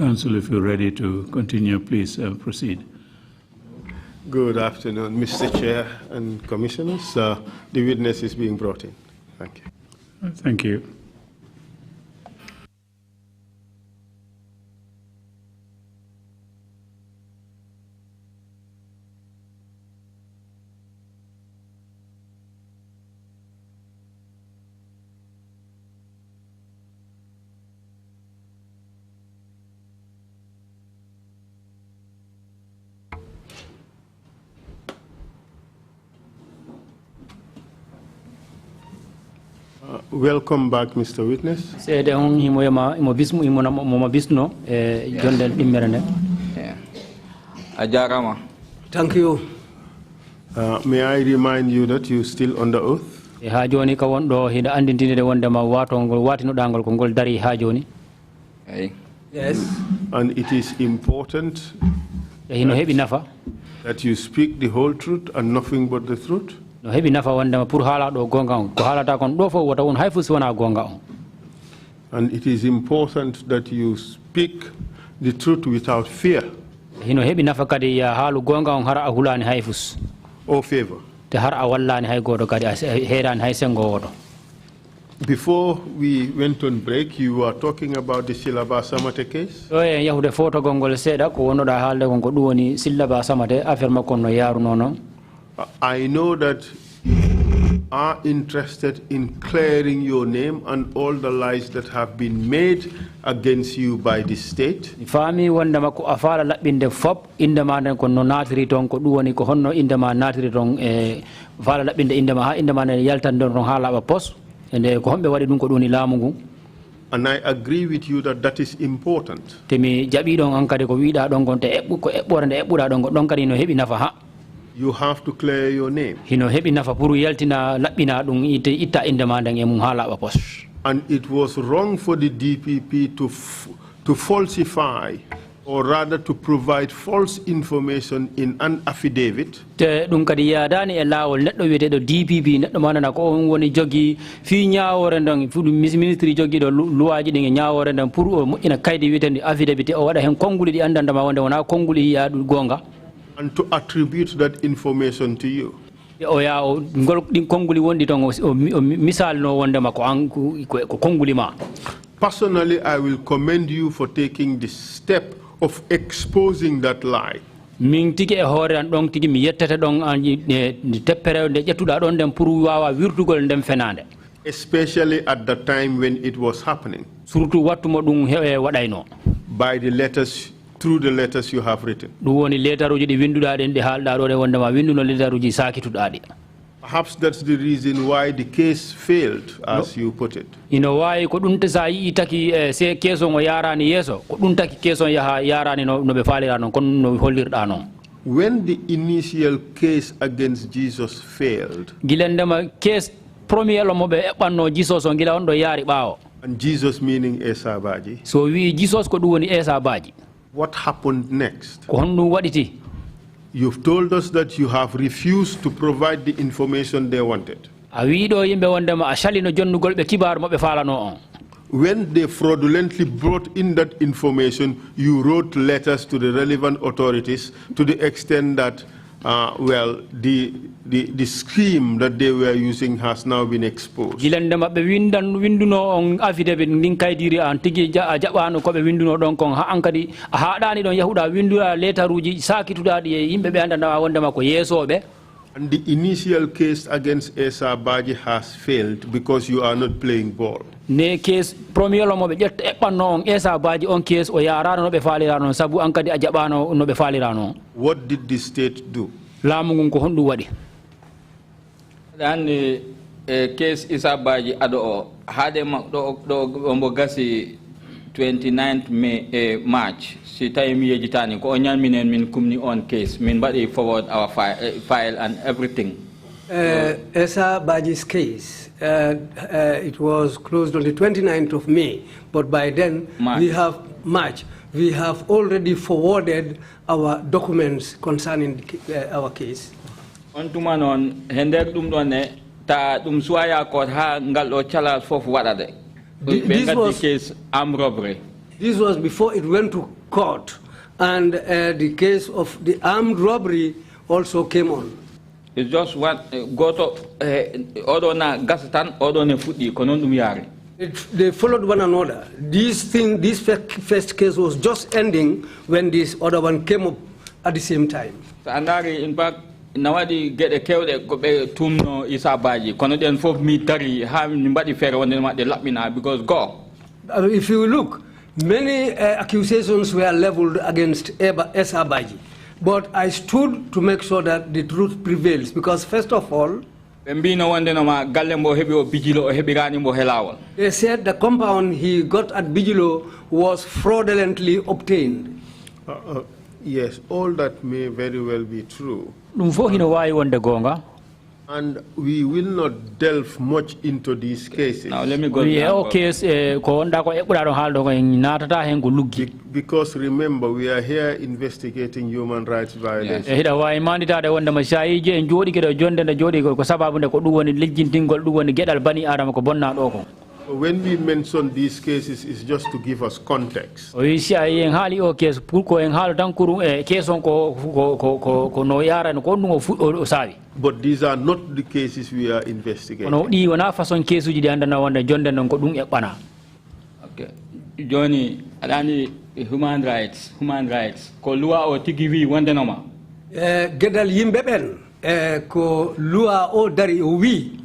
Council, if you're ready to continue, please proceed. Good afternoon, Mr. Chair and Commissioners. The witness is being brought in. Thank you. Thank you. Welcome back, Mr. Witness. Thank you. May I remind you that you're still under oath? Yes. And it is important that you speak the whole truth and nothing but the truth? No hebi nafa wanda pour hala do gonga ko halata kon do fo wata won hayfus wana gonga. And it is important that you speak the truth without fear. Hino hebi nafa kadi ya halu gonga on hara hulani hayfus or favor. Te har awallani hay godo kadi heran hay sengo wodo. Before we went on break, you were talking about the Silaba Samate case? Oh yeah, yahude photo gongol seda ko wono da halde gongo duwoni Silaba Samate affaire makon no yaru nono. I know that you are interested in clearing your name and all the lies that have been made against you by the state. Fami wanda mako afala labinde fop indama den ko no natri ton ko duwoni ko honno indama natri ton fala labinde indama ne yaltan don hala ba pos ende ko hombe wadi dum ko doni lamugo. And I agree with you that that is important. Temi jabi don ankade ko wiida don gonte ebbu ko ebborande ebbuda don kadi no hebi nafa ha. You have to clear your name. Hino hebi nafa puru yaltina labina dum itta indama den e mum hala ba pos. And it was wrong for the DPP to falsify, or rather to provide false information in an affidavit. Te dum kadi yaadani e lawol neddo wiete do DPP neddo manana ko on woni jogi fi nyaawore ndon fu ministry jogi do luwaji de nyaawore ndon pour o ina kaydi wietende affidavit o wada hen konguli di andanda wonde wona konguli yaadu gonga. And to attribute that information to you. Personally, I will commend you for taking the step of exposing that lie. Especially at the time when it was happening. By the letters, through the letters you have written. Perhaps that's the reason why the case failed, as you put it. When the initial case against Jesus failed, and Jesus meaning Esa Baji, so we Jesus could do any Esa Baji. What happened next? You've told us that you have refused to provide the information they wanted. When they fraudulently brought in that information, you wrote letters to the relevant authorities to the extent that, the scheme that they were using has now been exposed. And the initial case against Esa Baji has failed because you are not playing ball. What did the state do? Dan case Esa Baji ado hade do ombogasi 29th March si time yejitani ko onyan minen min kumni on case min badi forward our file and everything. Esa Baji's case it was closed on the 29th of May, but by then we have already forwarded our documents concerning our case. On tumanon hendek dum donne ta dum suaya ko ha ngal o chalal fofu wadade. This was the case armed robbery. This was before it went to court, and the case of the armed robbery also came on. It's just what go to order na gasatan order ne fudi konon dum yari. They followed one another. This first case was just ending when this other one came up at the same time. Andari in fact nawadi get a kewde ko be tumno isabaji kono den fof mi tari ha mbadi fere wonde ma de lapina because go. If you look, many accusations were leveled against Isabaji, but I stood to make sure that the truth prevails because first of all, they said the compound he got at Bijilo was fraudulently obtained. Yes, all that may very well be true. And we will not delve much into these cases. Now let me go. Because remember, we are here investigating human rights violations. When we mention these cases, it's just to give us context. But these are not the cases we are investigating. Okay. Johnny, adani human rights. Ko lua o tigivi wande noma. Gedal yimbeben ko lua o dari wi.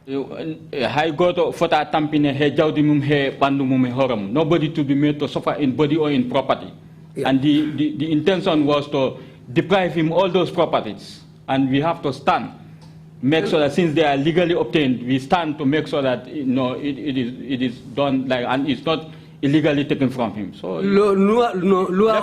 High goto fota tampine he jawdi mum he bandu mum horam. Nobody to be made to suffer in body or in property. Yeah. And the intention was to deprive him all those properties. And we have to stand, make sure that since they are legally obtained, we stand to make sure that it is done like, and it's not illegally taken from him. So they would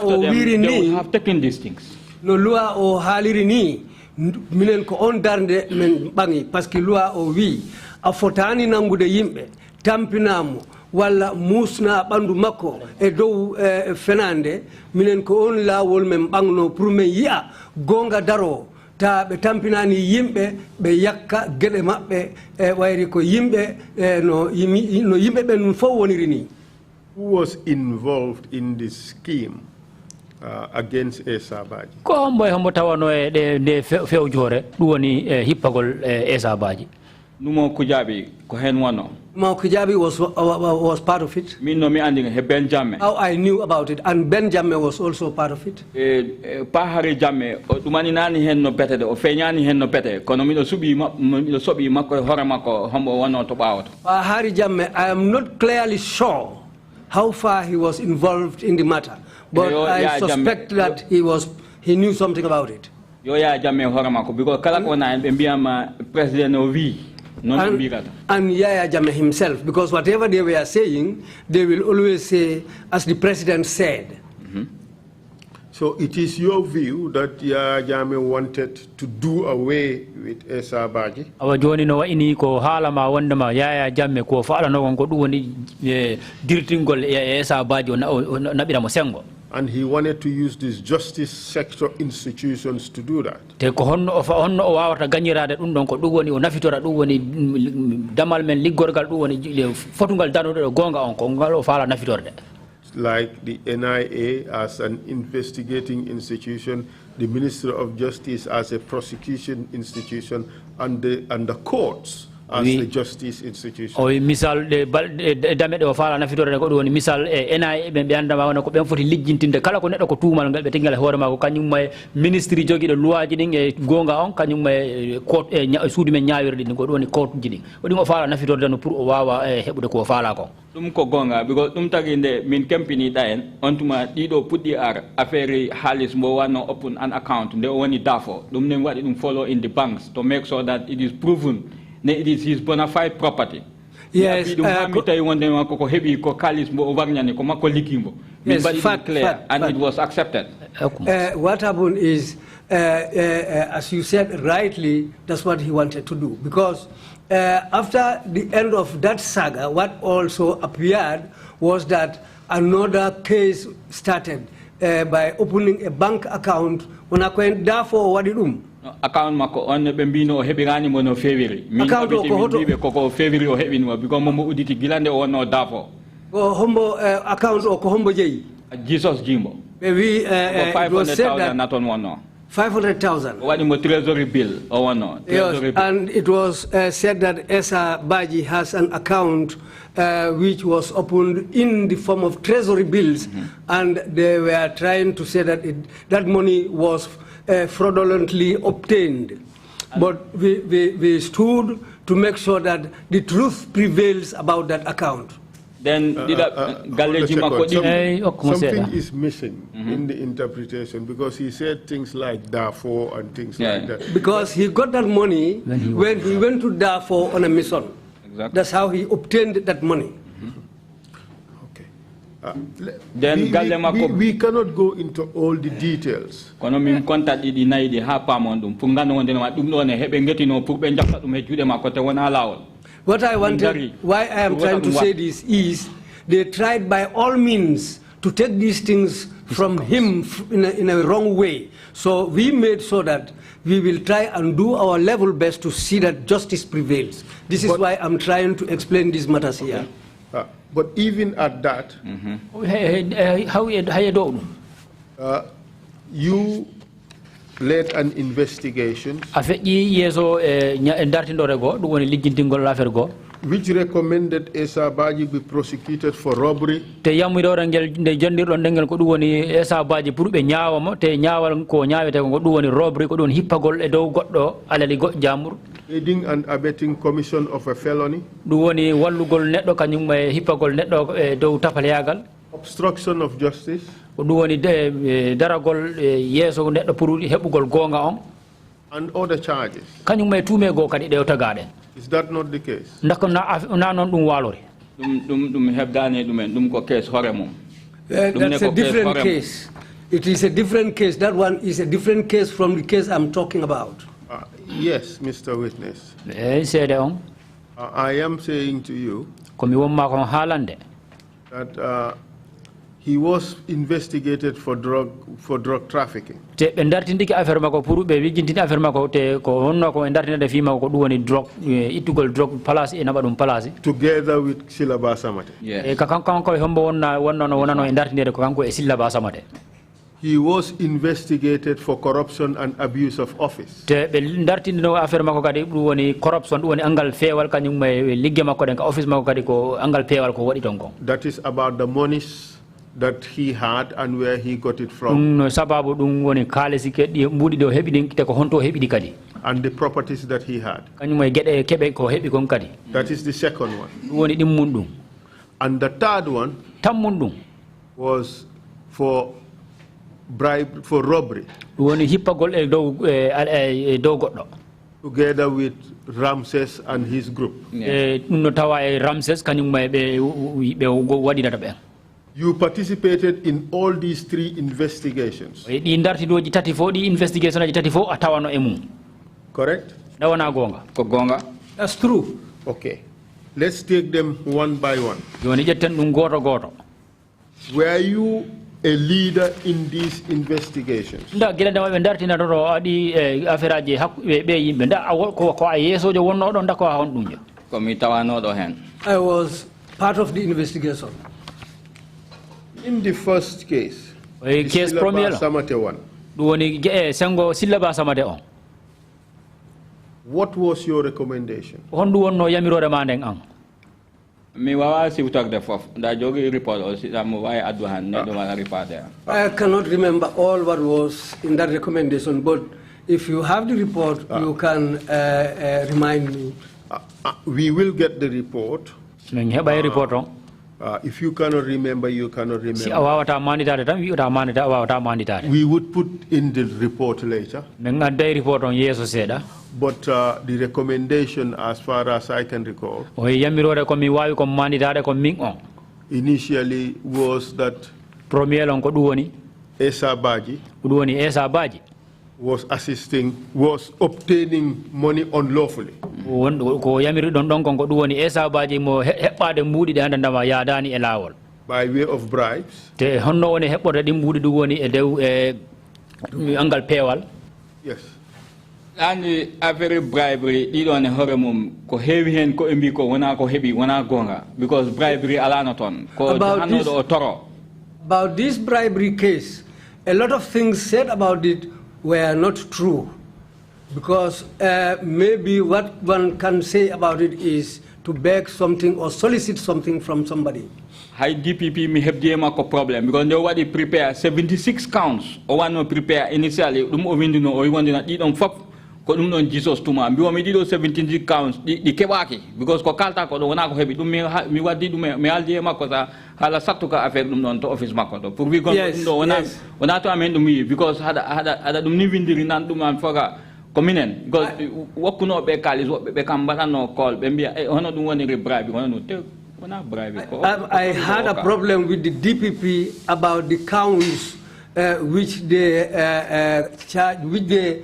have taken these things. No lua o halirini minen ko on darnde men bangi parce que loi o wi a fotani nangude yimbe tampinamo walla musna bandu makko e dow fenande minen ko on lawol men bangno pour men yi'a gonga daro ta be tampinani yimbe be yakka gede mabbe wayri ko yimbe no yimbe ben fo woniri ni. Who was involved in this scheme against Isabaji? Ko mboy hombo tawano de fewjore duwoni hippagol Isabaji. Numo Kujabi ko hen wano. Mo Kujabi was part of it. Me no me anding he Ben Jamme. How I knew about it, and Ben Jamme was also part of it. Pahari Jamme dumani nani hen no pete o fenyani hen no pete kono mi no sobi makko horamako hombo wano to bawto. Pahari Jamme, I am not clearly sure how far he was involved in the matter, but I suspect that he knew something about it. Yo ya Jamme horamako because kala ko na mbiyama president o wi. And Yaya Jammeh himself, because whatever they were saying, they will always say, as the president said. Mm-hmm. So it is your view that Yaya Jammeh wanted to do away with Isabaji? Awa joni no ini ko hala ma wonde ma Yaya Jammeh ko faala no ko dum woni dirtingol Isabaji na bira mo sengo. And he wanted to use these justice sector institutions to do that. Te ko honno o wawata gagnirade dum don ko dum woni o nafitora dum woni damal men liggorgal dum woni fotungal danude gonga on ko ngal o faala nafitorde. Like the NIA as an investigating institution, the Ministry of Justice as a prosecution institution, and the courts as the justice institution. O misal de damede o faala nafitorde ko dum woni misal NIA be andama wona ko ben foti lijjintinde kala ko neddo ko tuumal ngal be tingal hoore ma ko kanyum may ministry jogido luwaji din e gonga on kanyum may court suudi men nyaawirde din ko dum woni court jidi o dum o faala nafitorde no pour o wawa hebude ko faala ko dum ko gonga because dum taginde min company daen ontuma dido puddi ar affaire halis mo wano open an account de woni dafo dum ne wadi dum follow in the banks to make sure that it is proven it is his bona fide property. Yes, yes, fact, and it was accepted. What happened is, as you said rightly, that's what he wanted to do. Because after the end of that saga, what also appeared was that another case started by opening a bank account when I went there for what account mako on bembino hebirani mono feviri mi ko February o hebinwa because mo uditi gilande o no dafo Ko hombo account o ko hombo jeyi. Jesus Jimbo. We it was said that not on one no. 500,000. What is treasury bill or one no? Yes, and it was said that Esa Baji has an account which was opened in the form of treasury bills, and they were trying to say that that money was fraudulently obtained. But we stood to make sure that the truth prevails about that account. Then something is missing in the interpretation, because he said things like Darfur and things like that. Because he got that money when he went to Darfur on a mission. Exactly. That's how he obtained that money. Okay. Then we cannot go into all the details. What I wanted, why I am trying to say this is, they tried by all means to take these things from him in a wrong way. So we made sure that we will try and do our level best to see that justice prevails. This is why I'm trying to explain these matters here. But even at that, you led an investigation which recommended Esa Baji be prosecuted for robbery. Aiding and abetting commission of a felony. Obstruction of justice. And other charges. Is that not the case? That's a different case. It is a different case. That one is a different case from the case I'm talking about. Yes, Mr. Witness. I am saying to you that he was investigated for drug trafficking. Together with Silaba Samate. He was investigated for corruption and abuse of office. That is about the monies that he had and where he got it from. And the properties that he had. That is the second one. And the third one was for bribe, for robbery. Together with Ramses and his group. You participated in all these three investigations. Correct? That's true. Okay. Let's take them one by one. Were you a leader in these investigations? I was part of the investigation. In the first case, what was your recommendation? I cannot remember all what was in that recommendation, but if you have the report, you can remind me. We will get the report. If you cannot remember, you cannot remember. We would put in the report later. But the recommendation, as far as I can recall, initially was that Esa Baji was obtaining money unlawfully. By way of bribes. Yes. And a very bribery, you don't have ko heavy hen ko imbi ko wana ko heavy wana gonga because bribery alanaton ko about this bribery case, a lot of things said about it were not true, because maybe what one can say about it is to beg something or solicit something from somebody. High DPP may have the problem because they already prepare 76 counts or one no prepare initially. Or you want to eat on fuck. Jesus to man, we did 17 counts, the Kewaki, because Kokalta ko wana ko hebi me wadi me aldi makosa hala saktuka affair dum to office makoto pour we go wana to amend me because hada dum ni vindiri nan dum am foga kominen because wokuno be kalis be kambata no call be mbia e hono dum woni bribe hono no te wana bribe ko. I had a problem with the DPP about the counts which they charge, which they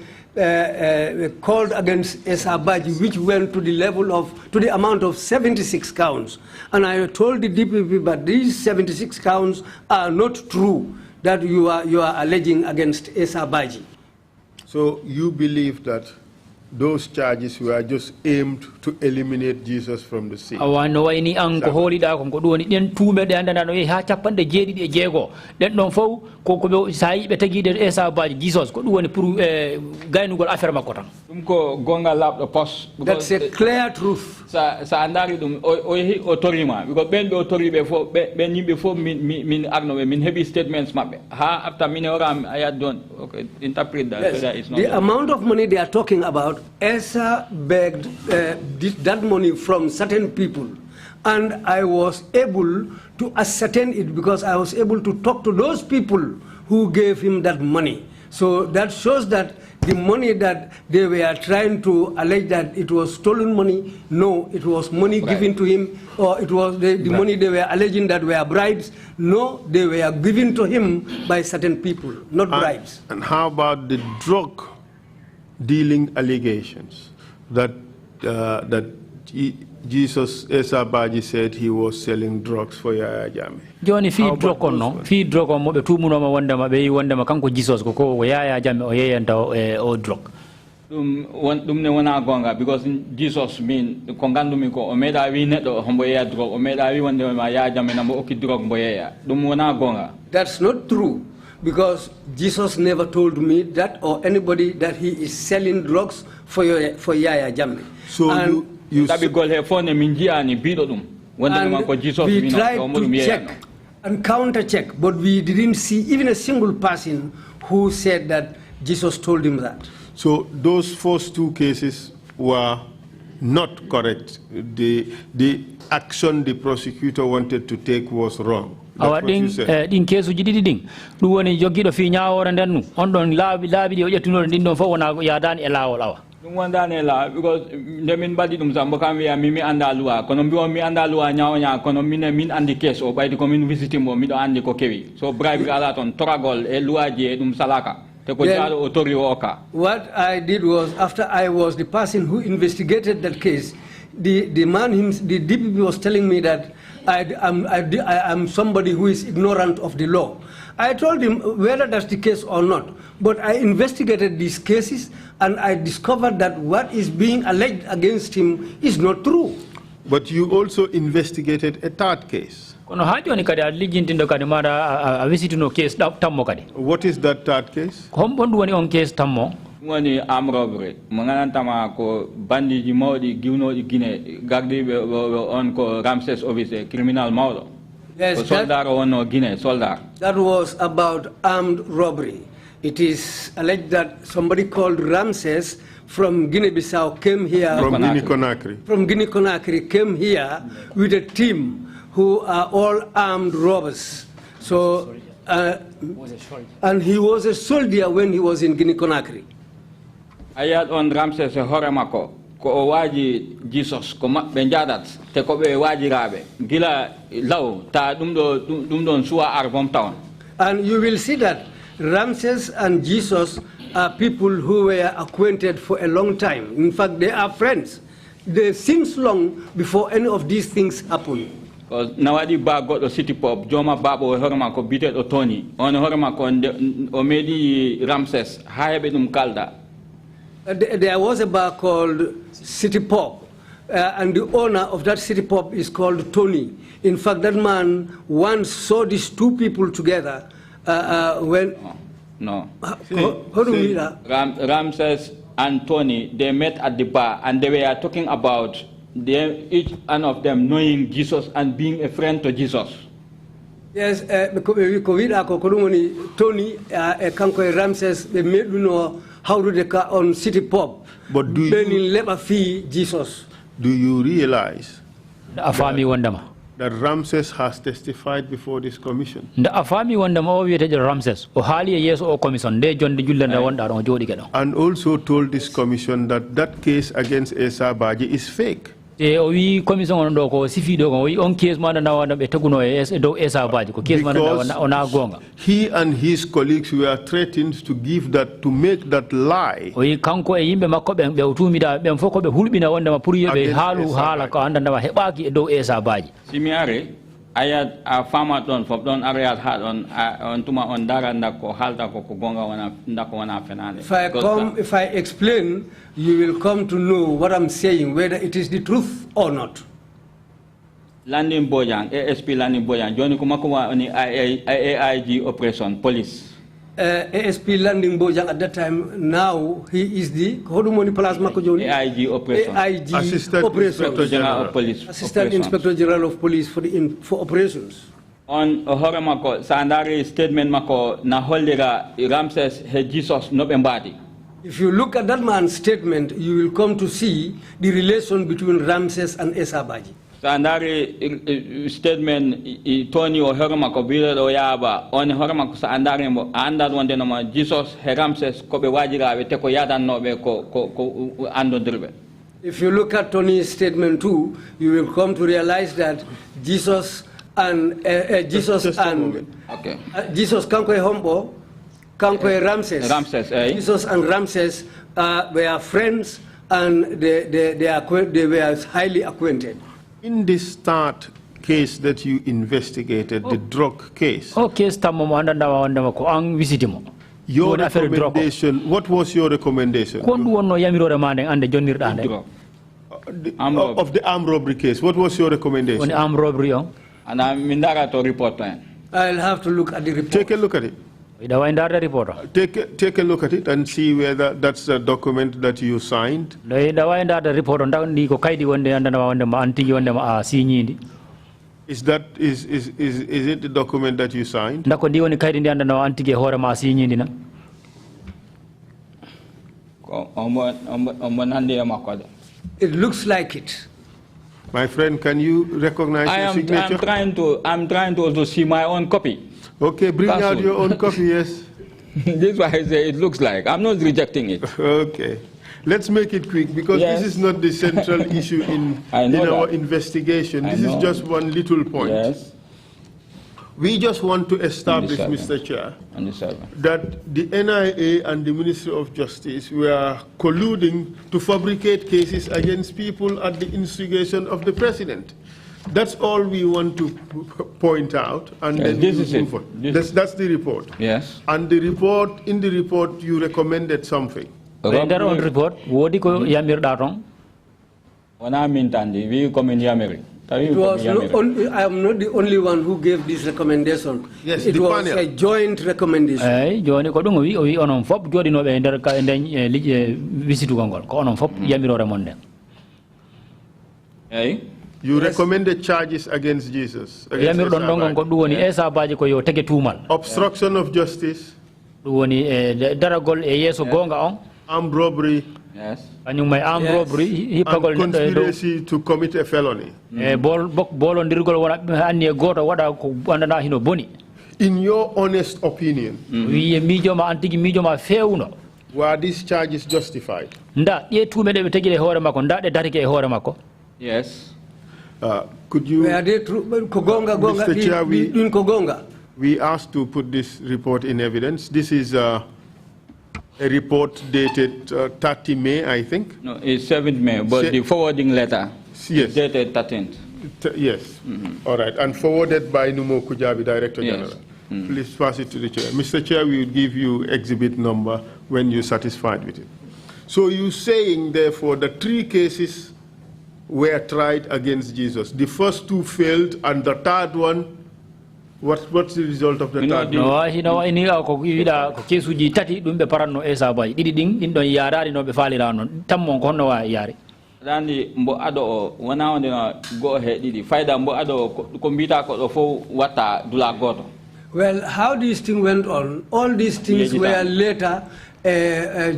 called against Esabaji, which went to the level of, to the amount of 76 counts. And I told the DPP, but these 76 counts are not true that you are alleging against Esabaji. So you believe that those charges were just aimed to eliminate Jesus from the scene? Awano ini ang koholi da kung kuduan itian tume de anda no ha chapan de jedi de jego den non fo ko sai be tagi de Esabaji Jesus kuduan puru gainu gol affaire makotang dum ko gonga lab the post. That's a clear truth. Sa andari dum o torima because ben be autori be fo ben yimbe fo min agno min heavy statements mabbe ha after min oram I don't okay interpret that. Yes. So that is not the amount of money they are talking about, Esa begged that money from certain people, and I was able to ascertain it because I was able to talk to those people who gave him that money. So that shows that the money that they were trying to allege that it was stolen money, no, it was money given to him, or it was the money they were alleging that were bribes, no, they were given to him by certain people, not bribes. And how about the drug dealing allegations that Jesus Esabaji said he was selling drugs for Yaya Jammeh? Johnny feed drug on no feed drug on mobe two muno ma wanda ma be wanda ma kanko Jesus ko Yaya Jammeh o yeyanta o drug dum ne wana gonga because Jesus mean kongandu mi ko o meda wi neddo hombo ya drug o meda wi wanda ma Yaya Jammeh na mo okki drug mbo yeya dum wana gonga. That's not true, because Jesus never told me that or anybody that he is selling drugs for Yaya Jammeh. So you and we tried to check and counter check, but we didn't see even a single person who said that Jesus told him that. So those first two cases were not correct. The action the prosecutor wanted to take was wrong. Awa din kesu jidi ding du woni jogido fi nyaawore dennu on don laabi di o jettuno din don fo wona ya dan e lawol awa dum wonda ne la because ndemin badi dum sambo kam wiya mi anda loi kono mi anda loi nyaawonya kono min andi case o baydi ko min visiti mo mi do andi ko kewi so bribe ala ton toragol e loi je dum salaka te ko jaado autori oka. What I did was, after I was the person who investigated that case, the DPP was telling me that I am somebody who is ignorant of the law. I told him whether that's the case or not, but I investigated these cases and I discovered that what is being alleged against him is not true. But you also investigated a third case. What is that third case? Wani armed robbery manganantama ko bandi ji mawdi giwno di Guinée gagdi be on ko Ramses office criminal mawdo. Yes, soldat wono Guinée soldat. That was about armed robbery. It is alleged that somebody called Ramses from Guinea-Bissau came here from Guinea-Conakry came here with a team who are all armed robbers. So and he was a soldier when he was in Guinea-Conakry. Ayat on Ramses horemako ko o waji Jesus ko mabbe jadat te ko be waji rabe gila law ta dum don suwa arbom town. And you will see that Ramses and Jesus are people who were acquainted for a long time. In fact, they are friends. They since long before any of these things happen. Because nawadi ba got the city pop joma babo horemako bitet o Tony on horemako o medi Ramses haebe dum kalda. There was a bar called City Pop, and the owner of that City Pop is called Tony. In fact, that man once saw these two people together when... No. How do we mean that? Ramses and Tony, they met at the bar, and they were talking about each one of them knowing Jesus and being a friend to Jesus. Yes, Tony, Ramses, they made you know how do they on City Pop. But do you, Jesus? Do you realize that Ramses has testified before this commission? And also told this commission that that case against Esa Baji is fake. Because he and his colleagues were threatened to give that, to make that lie. Simiare, ayat a farmer don areas had on tuma on dara ndako halta ko gonga wana ndako wana fenane. If I explain, you will come to know what I'm saying, whether it is the truth or not. Landing Bojang, ASP Landing Bojang, Johnny Kumakuma on the AIG operation, police. ASP Landing Bojang at that time, now he is the AIG operation. AIG Assistant Inspector General of Police. Assistant Inspector General of Police for operations. On Horamako, Sandari statement Mako, na holdera Ramses he Jesus no embody. If you look at that man's statement, you will come to see the relation between Ramses and Esa Baji. Sandari statement Tony or Horamako Bila Oyaba on Horamako Sandari and that one denoma Jesus he Ramses Kobe Wajira Teko Yada no ko ando drive. If you look at Tony's statement too, you will come to realize that Jesus and Jesus Kankwe Hombo, Kankwe Ramses. Jesus and Ramses were friends, and they were highly acquainted. In this start case that you investigated, the drug case, your recommendation, what was your recommendation? Of the armed robbery case, what was your recommendation? Armed robbery. And I'm in that report plan. I'll have to look at the report. Take a look at it. Take a look at it and see whether that's a document that you signed. Is it the document that you signed? It looks like it. My friend, can you recognize your signature? I'm trying to also see my own copy. Okay, bring out your own copy, yes. This is why I say it looks like. I'm not rejecting it. Okay. Let's make it quick, because this is not the central issue in our investigation. This is just one little point. Yes. We just want to establish, Mr. Chair, that the NIA and the Ministry of Justice were colluding to fabricate cases against people at the instigation of the President. That's all we want to point out, and then this is it. That's the report. Yes. And the report, in the report, you recommended something. report, It was I am not the only one who gave this recommendation. Yes, it was a joint recommendation. You recommended charges against Jesus. Obstruction of justice. Armed robbery. Yes. And robbery, conspiracy to commit a felony. In your honest opinion, were these charges justified? Yes. Could you, Mr. Chair, we asked to put this report in evidence. This is a report dated 30 May, I think. No, it's 7th May, but the forwarding letter is dated 13th. Yes. All right. And forwarded by Numo Kujabi, Director General. Please pass it to the Chair. Mr. Chair, we will give you exhibit number when you're satisfied with it. So you saying, therefore, the 3 cases were tried against Jesus. The first 2 failed, and the third one, what's the result of the third one? No, he no ini ko wiida ko kesuji tati dum be paranno Esa baji didi din don yarari no be falira non tammo ko no wa yari. Randi mbo ado wana on go ahead didi faida mbo ado ko mbita ko fo wata dula goto. Well, how this thing went on, all these things were later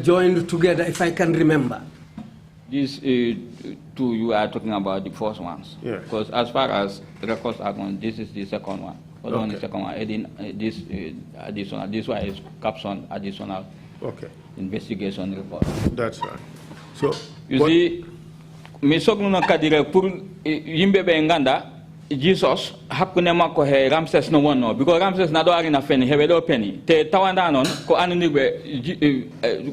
joined together, if I can remember. These 2 you are talking about the first ones. Yeah. Because as far as records are concerned, this is the second one. Hold on, the second one. Adding this additional. This one is caption additional. Okay. Investigation report. That's right. So you see, me sogno kadire pour yimbe be nganda Jesus hakune mako he Ramses no one no because Ramses na do ari na feni he do penny te tawanda non ko anuni be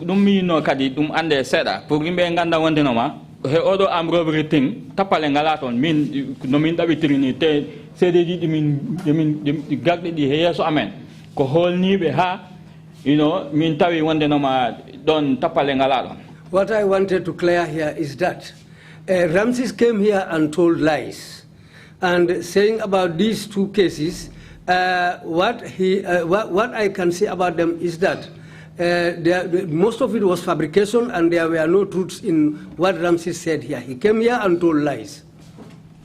dum mi no kadi dum ande seda pour yimbe nganda wonde no ma he odo am robbery thing tapale ngalaton min no min dabitrini te sedeji dimin gagde di he so amen ko holni be ha you know min tawi wonde no ma don tapale ngalaton. What I wanted to clear here is that Ramses came here and told lies. And saying about these 2 cases, what I can say about them is that most of it was fabrication and there were no truths in what Ramses said here. He came here and told lies.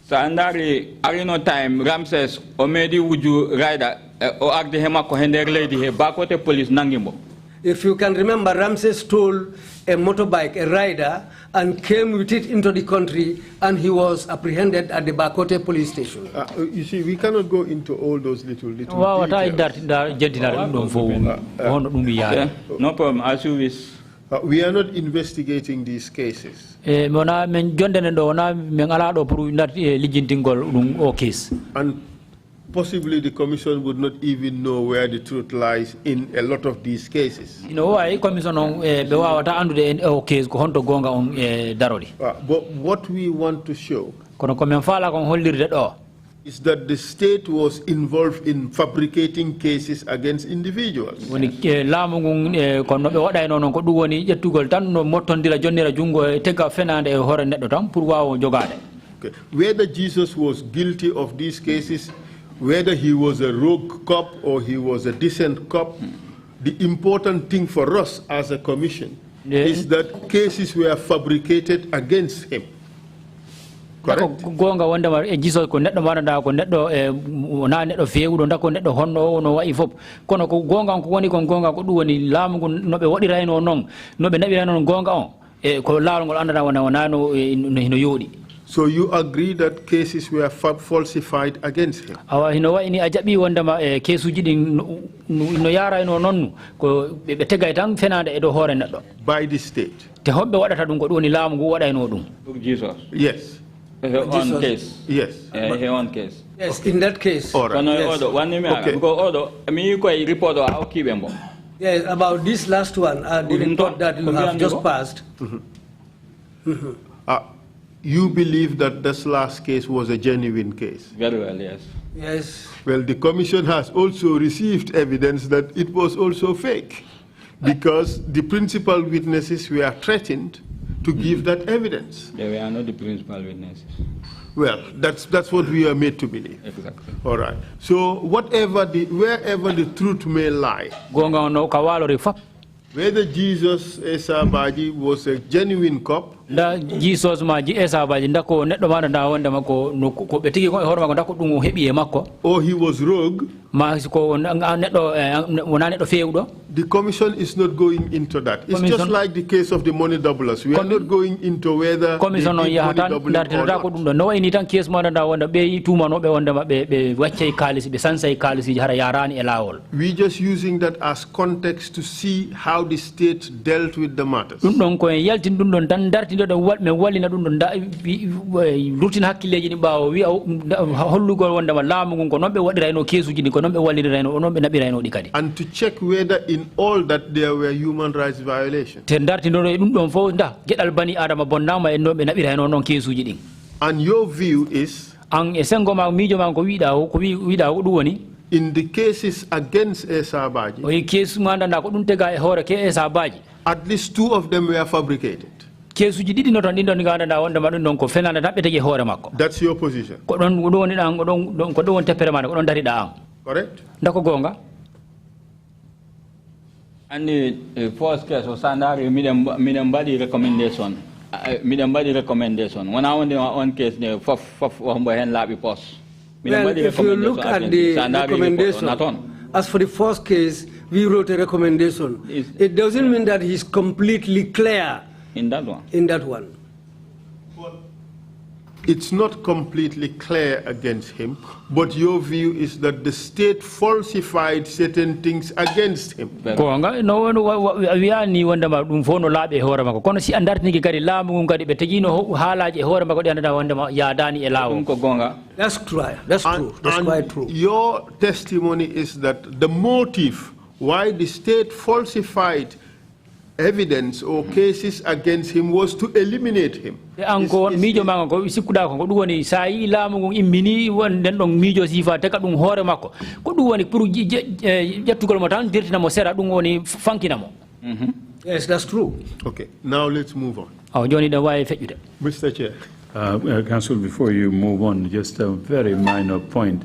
So andari no time Ramses omedi wuju rider o agde hema ko hender lady he bakote police nangimbo. If you can remember, Ramses stole a motorbike, a rider, and came with it into the country, and he was apprehended at the Bakote police station. You see, we cannot go into all those little details. No problem, as you wish. We are not investigating these cases. And possibly the Commission would not even know where the truth lies in a lot of these cases. You know, I Commission on the case gonga on darodi. But what we want to show is that the state was involved in fabricating cases against individuals. When Okay. Whether Jesus was guilty of these cases, whether he was a rogue cop or he was a decent cop, the important thing for us as a commission is that cases were fabricated against him. Correct? Jesus gonga honno wa ifop kono ko gonga ko woni gonga ko duwoni lamu no be wadi rayno non no be nabi rayno gonga on e ko laalo ngol andata wona no yodi. So you agree that cases were falsified against him? Awa hino wa ini ajabi wondama kesuji din no yara no nonnu ko be tegay tan fenande e do hore neddo by the state. Te hobbe wadata dum ko doni laamu go wadayno dum. Jesus. Yes. On case. Yes. On case. Yes, in that case. All right. Yes. Yes, about this last one, the report that you have just passed. You believe that this last case was a genuine case? Very well, yes. Yes. Well, the Commission has also received evidence that it was also fake, because the principal witnesses were threatened to give that evidence. They were not the principal witnesses. Well, that's what we are made to believe. Exactly. All right. So wherever the truth may lie, whether Jesus Esa Baji was a genuine cop, Jesus maji Esa Baji ndako neddo mana da wonde mako no ko be tigi ko horma ko ndako dum hebi e makko, or he was rogue, the Commission is not going into that. It's just like the case of the money doublers. We are not going into whether Commission money doubling or not. No any tan case mana da wonde be tuma no be wonde be wacce kalisi be sansay kalisi hara yarani e lawol. We just using that as context to see how the state dealt with the matters. Dum don ko yaltin dum don tan dartido do me wallina dum don da rutin hakkileji ni bawo wi hollugol wonde ma laamu ngon ko non be wadirayno kesuji ni ko non be wallirayno non be nabirayno di kadi. And to check whether in all that there were human rights violations. Te dartido dum don fo nda gedal bani adama bonnama en non be nabirayno non kesuji din. And your view is an esengo ma mijo man ko wida ko wida dum woni in the cases against Esa Baji, o case manda na ko dum tega e hore ke Esa Baji, at least 2 of them were fabricated. case uji didi no tan din don ngada na wonde madun don ko fenana dabbe tege hore makko. That's your position. Ko don woni dan ko don tepere man ko don dari da am. Correct? Ndako gonga. And the first case was under medium body recommendation. Medium body recommendation. When I went on case, the post. Well, if you look at the recommendation, as for the first case, we wrote a recommendation. It doesn't mean that he's completely clear in that one. In that one. It's not completely clear against him, but your view is that the state falsified certain things against him. Gonga no we are ni wanda ma dum fono laabe hore mako kono si andartini ke kadi laamu ngum kadi be tegino halaje hore mako de anda wanda ma ya dani e lawo ko gonga. That's true. That's true. That's quite true. Your testimony is that the motive why the state falsified evidence or cases against him was to eliminate him. Anko mijo mango sikuda ko du woni sai lamu ngum immini won den don mijo sifa te ka dum hore makko ko du woni pour jettugol mo tan dirtina mo sera dum woni fankina mo. Yes, that's true. Okay, now let's move on. Oh, Johnny da way fejjude. Mr. Chair. Council, before you move on, just a very minor point.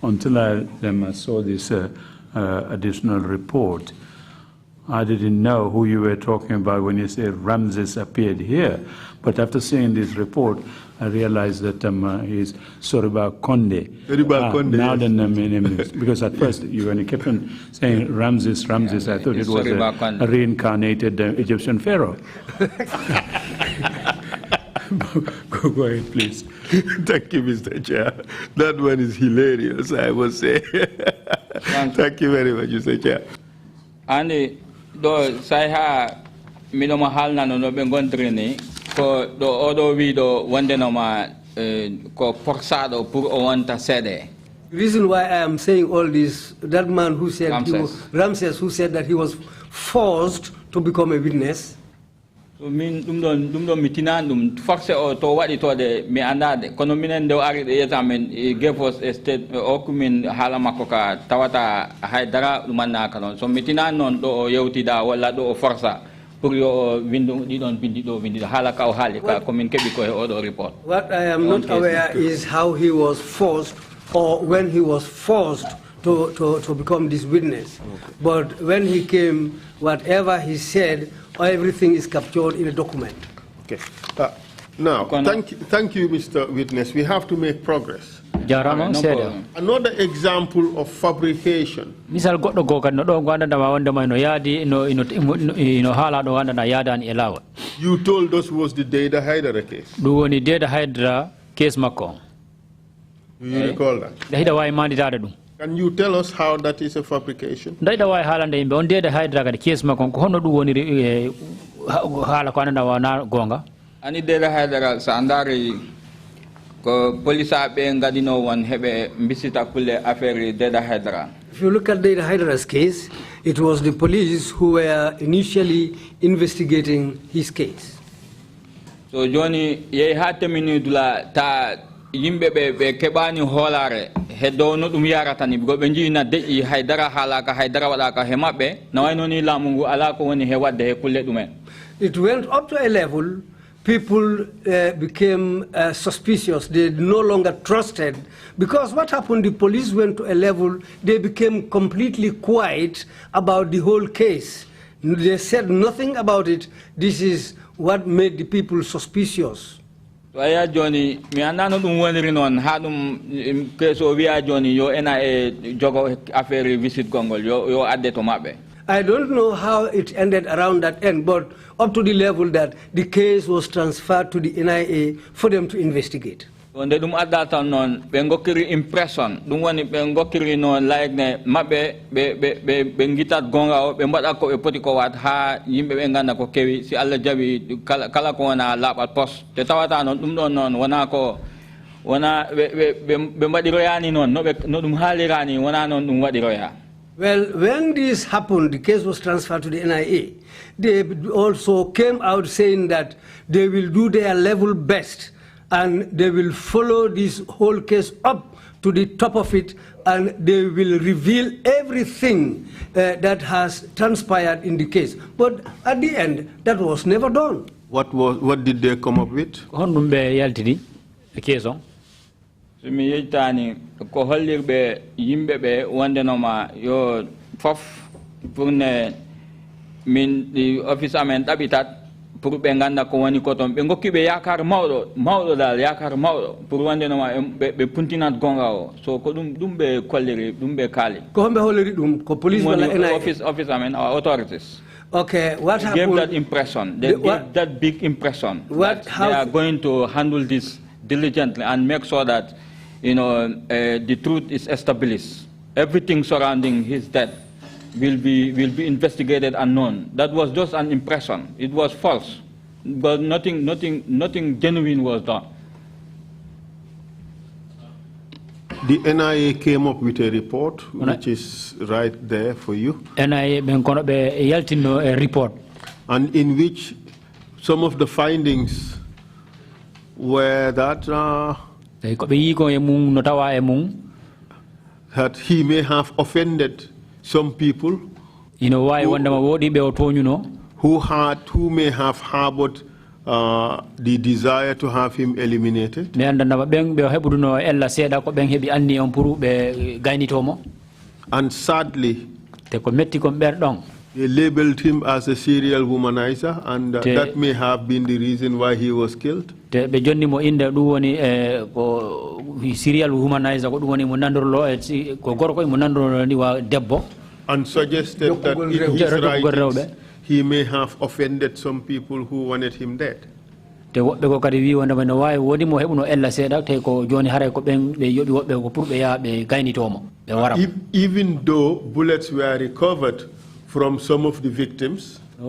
Until I saw this additional report, I didn't know who you were talking about when you said Ramses appeared here. But after seeing this report, I realized that he's Soriba Konde. Soriba Konde. Now the name is, because at first when you kept on saying Ramses, I thought it was a reincarnated Egyptian pharaoh. Go ahead, please. Thank you, Mr. Chair. That one is hilarious, I must say. Thank you very much, Mr. Chair. And do sai ha mi no mahal na no be gondrini ko do odo video wonde no ma ko forsado pour o wonta sede. The reason why I am saying all this, that man who said Ramses who said that he was forced to become a witness. So min dum don mitinan dum force o to wadi to de mi andade kono minen do ari de examen gave us a state okumin hala makoka tawata haydara dumanna kanon so mitinan non do yewti da wala do força pour yo windu di don bindi do bindi hala ka o hali ka komin kebi ko e odo report. What I am not aware is how he was forced or when he was forced to become this witness. Okay. But when he came, whatever he said, everything is captured in a document. Okay. Now, thank you, Mr. Witness. We have to make progress. Another example of fabrication. You told us was the Deda Hydra case. Do you recall that? Can you tell us how that is a fabrication? And it did Hydra Sandari police ngadino one hebe mbisita kule affaire Deda Hydra. If you look at Deda Hydra's case, it was the police who were initially investigating his case. So Johnny ye hatte minudula ta yimbe be kebani holare hedo no dum yaratani go be njina de Haidara halaka Haidara wadaka hemabe na wayno ni lamungu ala ko woni he wadde he kulle dumen. It went up to a level people became suspicious. They no longer trusted because what happened, the police went to a level they became completely quiet about the whole case. They said nothing about it. This is what made the people suspicious. Aya Johnny, mi andano dum woniri non ha dum keso wi'a Johnny yo ena e jogo affaire visit Gongol yo adde to mabbe. I don't know how it ended around that end, but up to the level that the case was transferred to the NIA for them to investigate. Onde dum adata non be ngokiri impression dum woni be ngokiri non like ne mabbe be ngitat gonga o be mbada ko e poti ko wat ha yimbe be nganda ko kewi si Allah jabi kala ko wana labat post te tawata non dum don non wana ko wana be mbadi royani non no dum halirani wana non dum wadi roya. Well, when this happened, the case was transferred to the NIA. They also came out saying that they will do their level best and they will follow this whole case up to the top of it and they will reveal everything that has transpired in the case. But at the end, that was never done. What did they come up with? So mi yitani ko hollirbe yimbe be wonde no ma yo fof pour ne min di office amen habitat pour be ganda ko woni ko ton be ngokkibe yakar mawdo dal yakar mawdo pour wonde no ma be puntinat gonga o so ko dum be kolliri dum be kali ko hombe holliri dum ko police wala NIA office amen our authorities. Okay, what happened? Gave that impression. They gave that big impression. They are going to handle this diligently and make sure that, you know, the truth is established. Everything surrounding his death will be investigated and known. That was just an impression. It was false, but nothing genuine was done. The NIA came up with a report, which is right there for you. NIA a report, and in which some of the findings were that that he may have offended some people, you know why who may have harbored the desire to have him eliminated. And sadly, they labeled him as a serial womanizer, and that may have been the reason why he was killed. And suggested that in his writings, he may have offended some people who wanted him dead. Even though bullets were recovered from some of the victims, there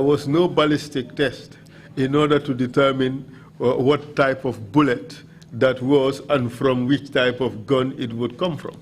was no ballistic test in order to determine what type of bullet that was and from which type of gun it would come from.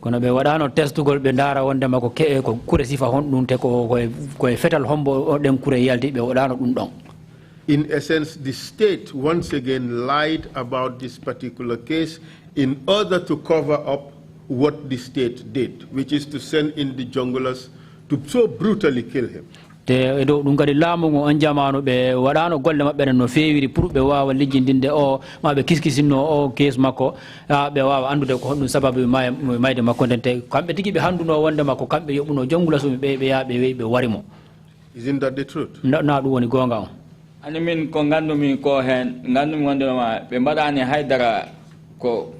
In essence, the state once again lied about this particular case in order to cover up what the state did, which is to send in the junglers to so brutally kill him. te do dum kadi laamu ngo on jamanu be wadano golle mabbe no feewiri pour be wawa lijjindinde o mabe kiskisinno o case makko be wawa andude ko hoddum sababu mayde makko dente kambe tigi be handuno wonde makko kambe yobuno jongula sumi be ya be warimo. Isn't that the truth? Na dum woni gonga on. Ani min ko ngandumi ko hen ngandumi wonde ma be mbadani haydara ko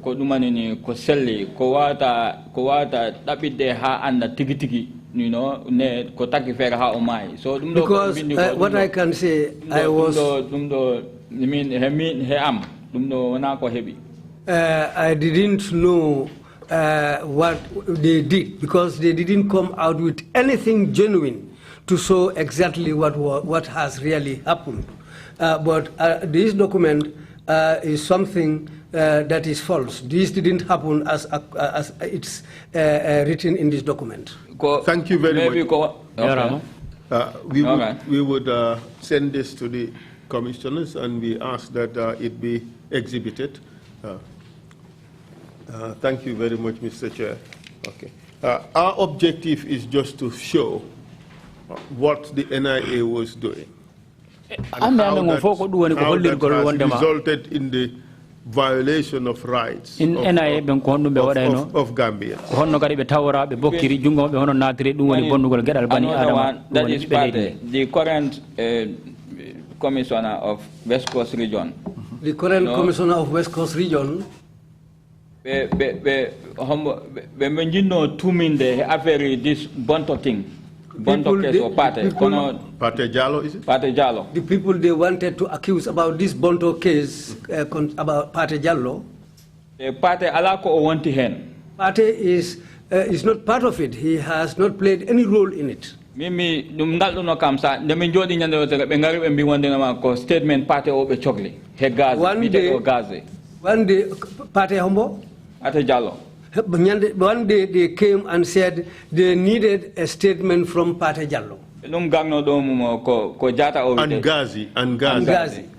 dumani ni ko selli ko wata dabide ha anda tigi you know ne ko taki fere ha o mai so dum do because what I can say I was dum do mean he am dum do wana ko hebi I didn't know what they did because they didn't come out with anything genuine to show exactly what has really happened, but this document is something that is false. This didn't happen as it's written in this document. Thank you very much. Okay. We would send this to the commissioners and we ask that it be exhibited. Thank you very much, Mr. Chair. Okay. Our objective is just to show what the NIA was doing and how that resulted in the violation of rights of Gambians. That is the current commissioner of West Coast Region. The current commissioner of West Coast Region. This Bonto thing. Bonto case or Pate Jallo, is it? Pate Jallo. The people they wanted to accuse about this Bonto case about Pate Jallo. Pate alako wanti hen. Pate is not part of it. He has not played any role in it. Mimi dumgal no kamsa ndemi jodi nyande be ngari be mbi wonde na ko statement Pate o be chokli he gaz bite o gaze. One day Pate Hombo Pate Jallo. One day they came and said they needed a statement from Pate Jallo. Dum gagno dum ko jata o and Gazi.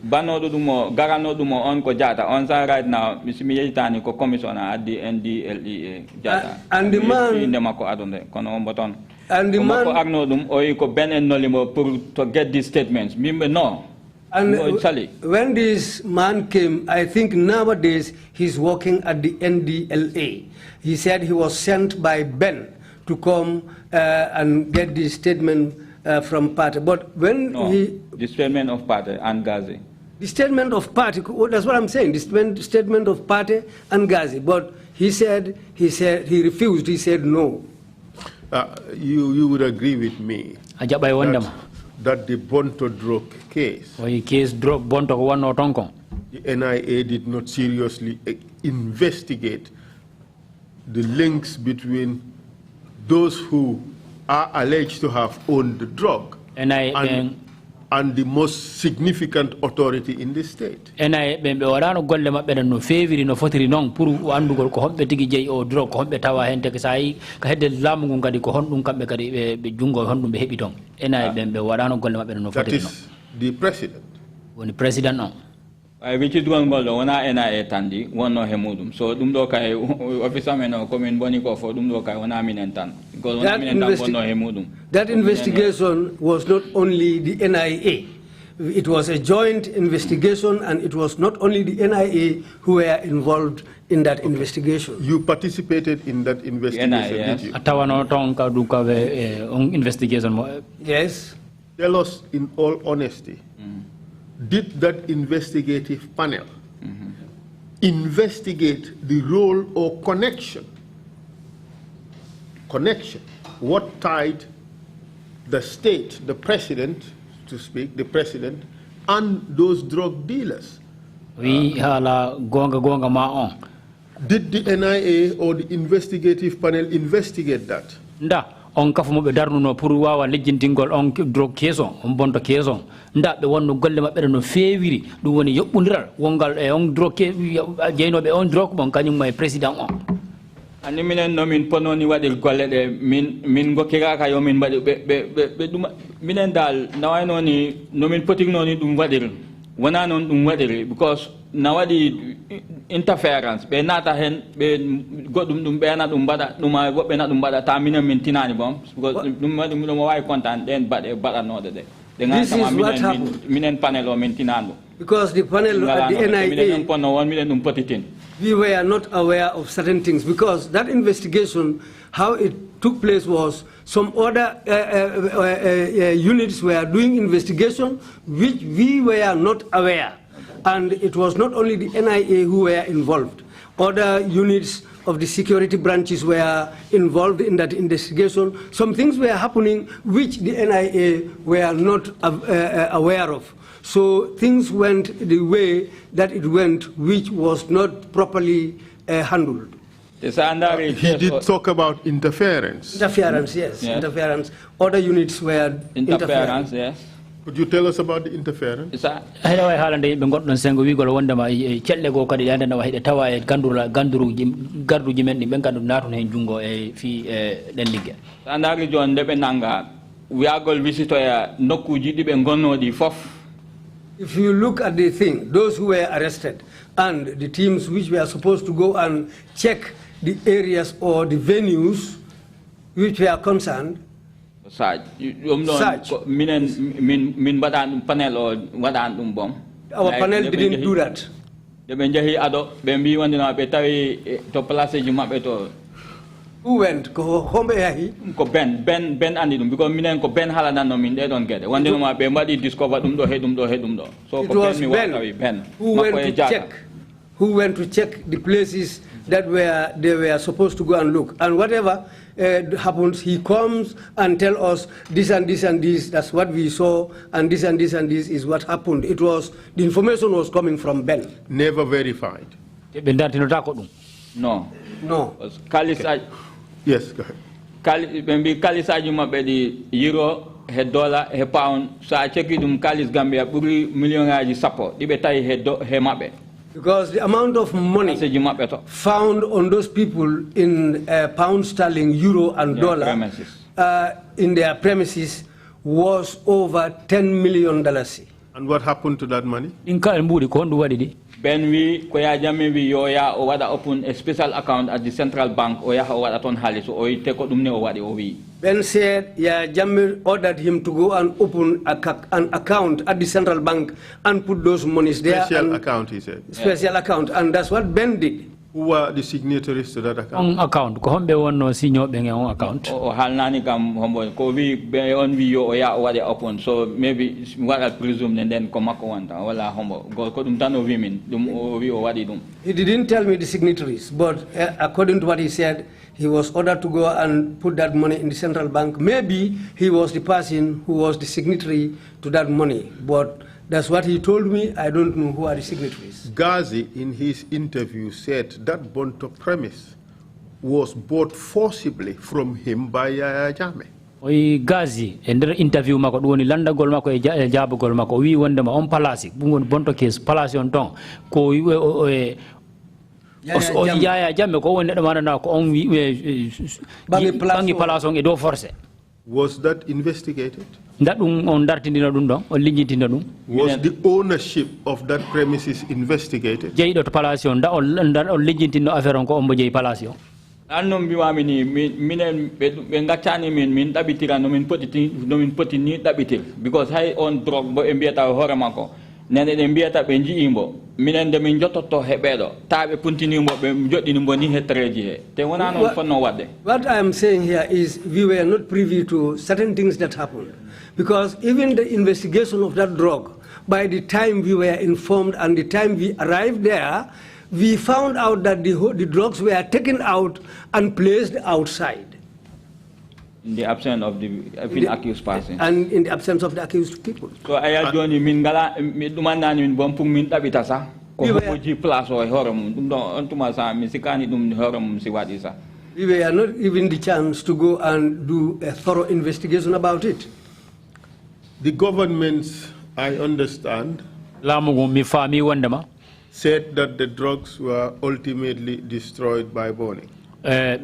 Bano dum garano dum on ko jata on sa right now Mr. Tani ko commissioner at the NDLEA jata. And the man ndemako adonde kono on boton. And the man ko agno dum o ko ben en nolimo to get these statements. Mimbe no. And when this man came, I think nowadays he's working at the NDLA. He said he was sent by Ben to come and get the statement from party. But when the statement of party and Gazi. The statement of party, that's what I'm saying, the statement of party and Gazi. But he refused, he said no. You would agree with me that the Bonto drug case, the NIA did not seriously investigate the links between those who are alleged to have owned the drug and the most significant authority in the state. That is the president. Which is one goal, one NIA Tandi, one no hemudum. So Dumdokai, officer men or coming bonico for Dumdokai, one aminentan. Because one aminentan, no hemudum. That investigation was not only the NIA. It was a joint investigation, and it was not only the NIA who were involved in that investigation. You participated in that investigation, did you? Yes. Tell us in all honesty, did that investigative panel investigate the role or connection, what tied the state, the president, to speak, the president, and those drug dealers? Did the NIA or the investigative panel investigate that? On kafumo be darnuno pour wawa lejjintingol on drog keso on bonto keso ndabbe wonno golle mabbe no fewiri dum woni yobbundiral wongal e on drog jeynobe on drog bon kanyum may president on ani minen no min pononi wadil golle de min gokkira ka yo min badi be dum minen dal nawayno ni no min potik noni dum wadir wona non dum wadir because nawadi interference be nata hen be godum dum be na dum bada dum wobbe na dum bada ta minen min tinani bom because dum way content den bade bada no de this is what happened. Minen panel o min tinando because the panel at the NIA we were not aware of certain things because that investigation, how it took place was some other units were doing investigation which we were not aware. And it was not only the NIA who were involved. Other units of the security branches were involved in that investigation. Some things were happening which the NIA were not aware of. So things went the way that it went, which was not properly handled. He did talk about interference. Interference, yes. Yeah. Interference. Other units were interference, yes. Could you tell us about the interference? If you look at the thing, those who were arrested and the teams which were supposed to go and check the areas or the venues which were concerned, our panel didn't do that. Who went? Ben and because minen ko Ben halana no min they don't get it. One day no be discover dum do he. So it was Ben who went to check. Who went to check the places that they were supposed to go and look. And whatever happens, he comes and tell us this and this and this, that's what we saw, and this and this and this is what happened. It was, the information was coming from Ben. Never verified? No. No. Yes, go ahead. Kalis ajuma be di euro, he dollar, he pound, so I check it Kalis Gambia, buri million aji support, di betai he mabe. Because the amount of money found on those people in pound sterling, euro, and dollar in their premises was over $10 million. And what happened to that money? Ben we koya jame we yoya o wada open a special account at the central bank o ya wada ton halis o te ko dum ne o wadi o wi. Ben said Jammeh ordered him to go and open an account at the central bank and put those monies there. Special account, he said. Special account, and that's what Ben did. Who were the signatories to that account? On account, ko hombe wonno signo be on account. O halnani kam hombo ko wi be on wi yo ya wadi open, so maybe what I presume and then komako wanta wala hombo go ko dum tan o wi min dum o wi o wadi dum. He didn't tell me the signatories, but according to what he said, he was ordered to go and put that money in the central bank. Maybe he was the person who was the signatory to that money, but that's what he told me. I don't know who are the signatories. Ghazi, in his interview, said that Bonto premise was bought forcibly from him by Yaya Jammeh. Oyi Ghazi, ender interview mako woni landa gol mako e jabo gol mako wi wonde ma on palasi bungon bonto case palasi on ton ko Yaya Jammeh ko wonde manana ko on wi bangi palasi on e do forcé. Was that investigated? Was the ownership of that premises investigated? Annum biwami ni minen be ngacani min dabitira no min poti ni dabitir because hay on drug bo e biata hore mako nene de biata be njiimbo minen de min jotto hebedo taabe puntini mo be joddini mo ni hetreji te wona non fonno wadde. What I am saying here is we were not privy to certain things that happened, because even the investigation of that drug, by the time we were informed and the time we arrived there, we found out that the drugs were taken out and placed outside. In the absence of the accused person. And in the absence of the accused people. So I joined min gala mi dumanda min bompung min tabita sa ko ji place o horam dum do ontuma sa mi sikani dum horam si wadi sa. We were not given the chance to go and do a thorough investigation about it. The governments, I understand, said that the drugs were ultimately destroyed by burning. Is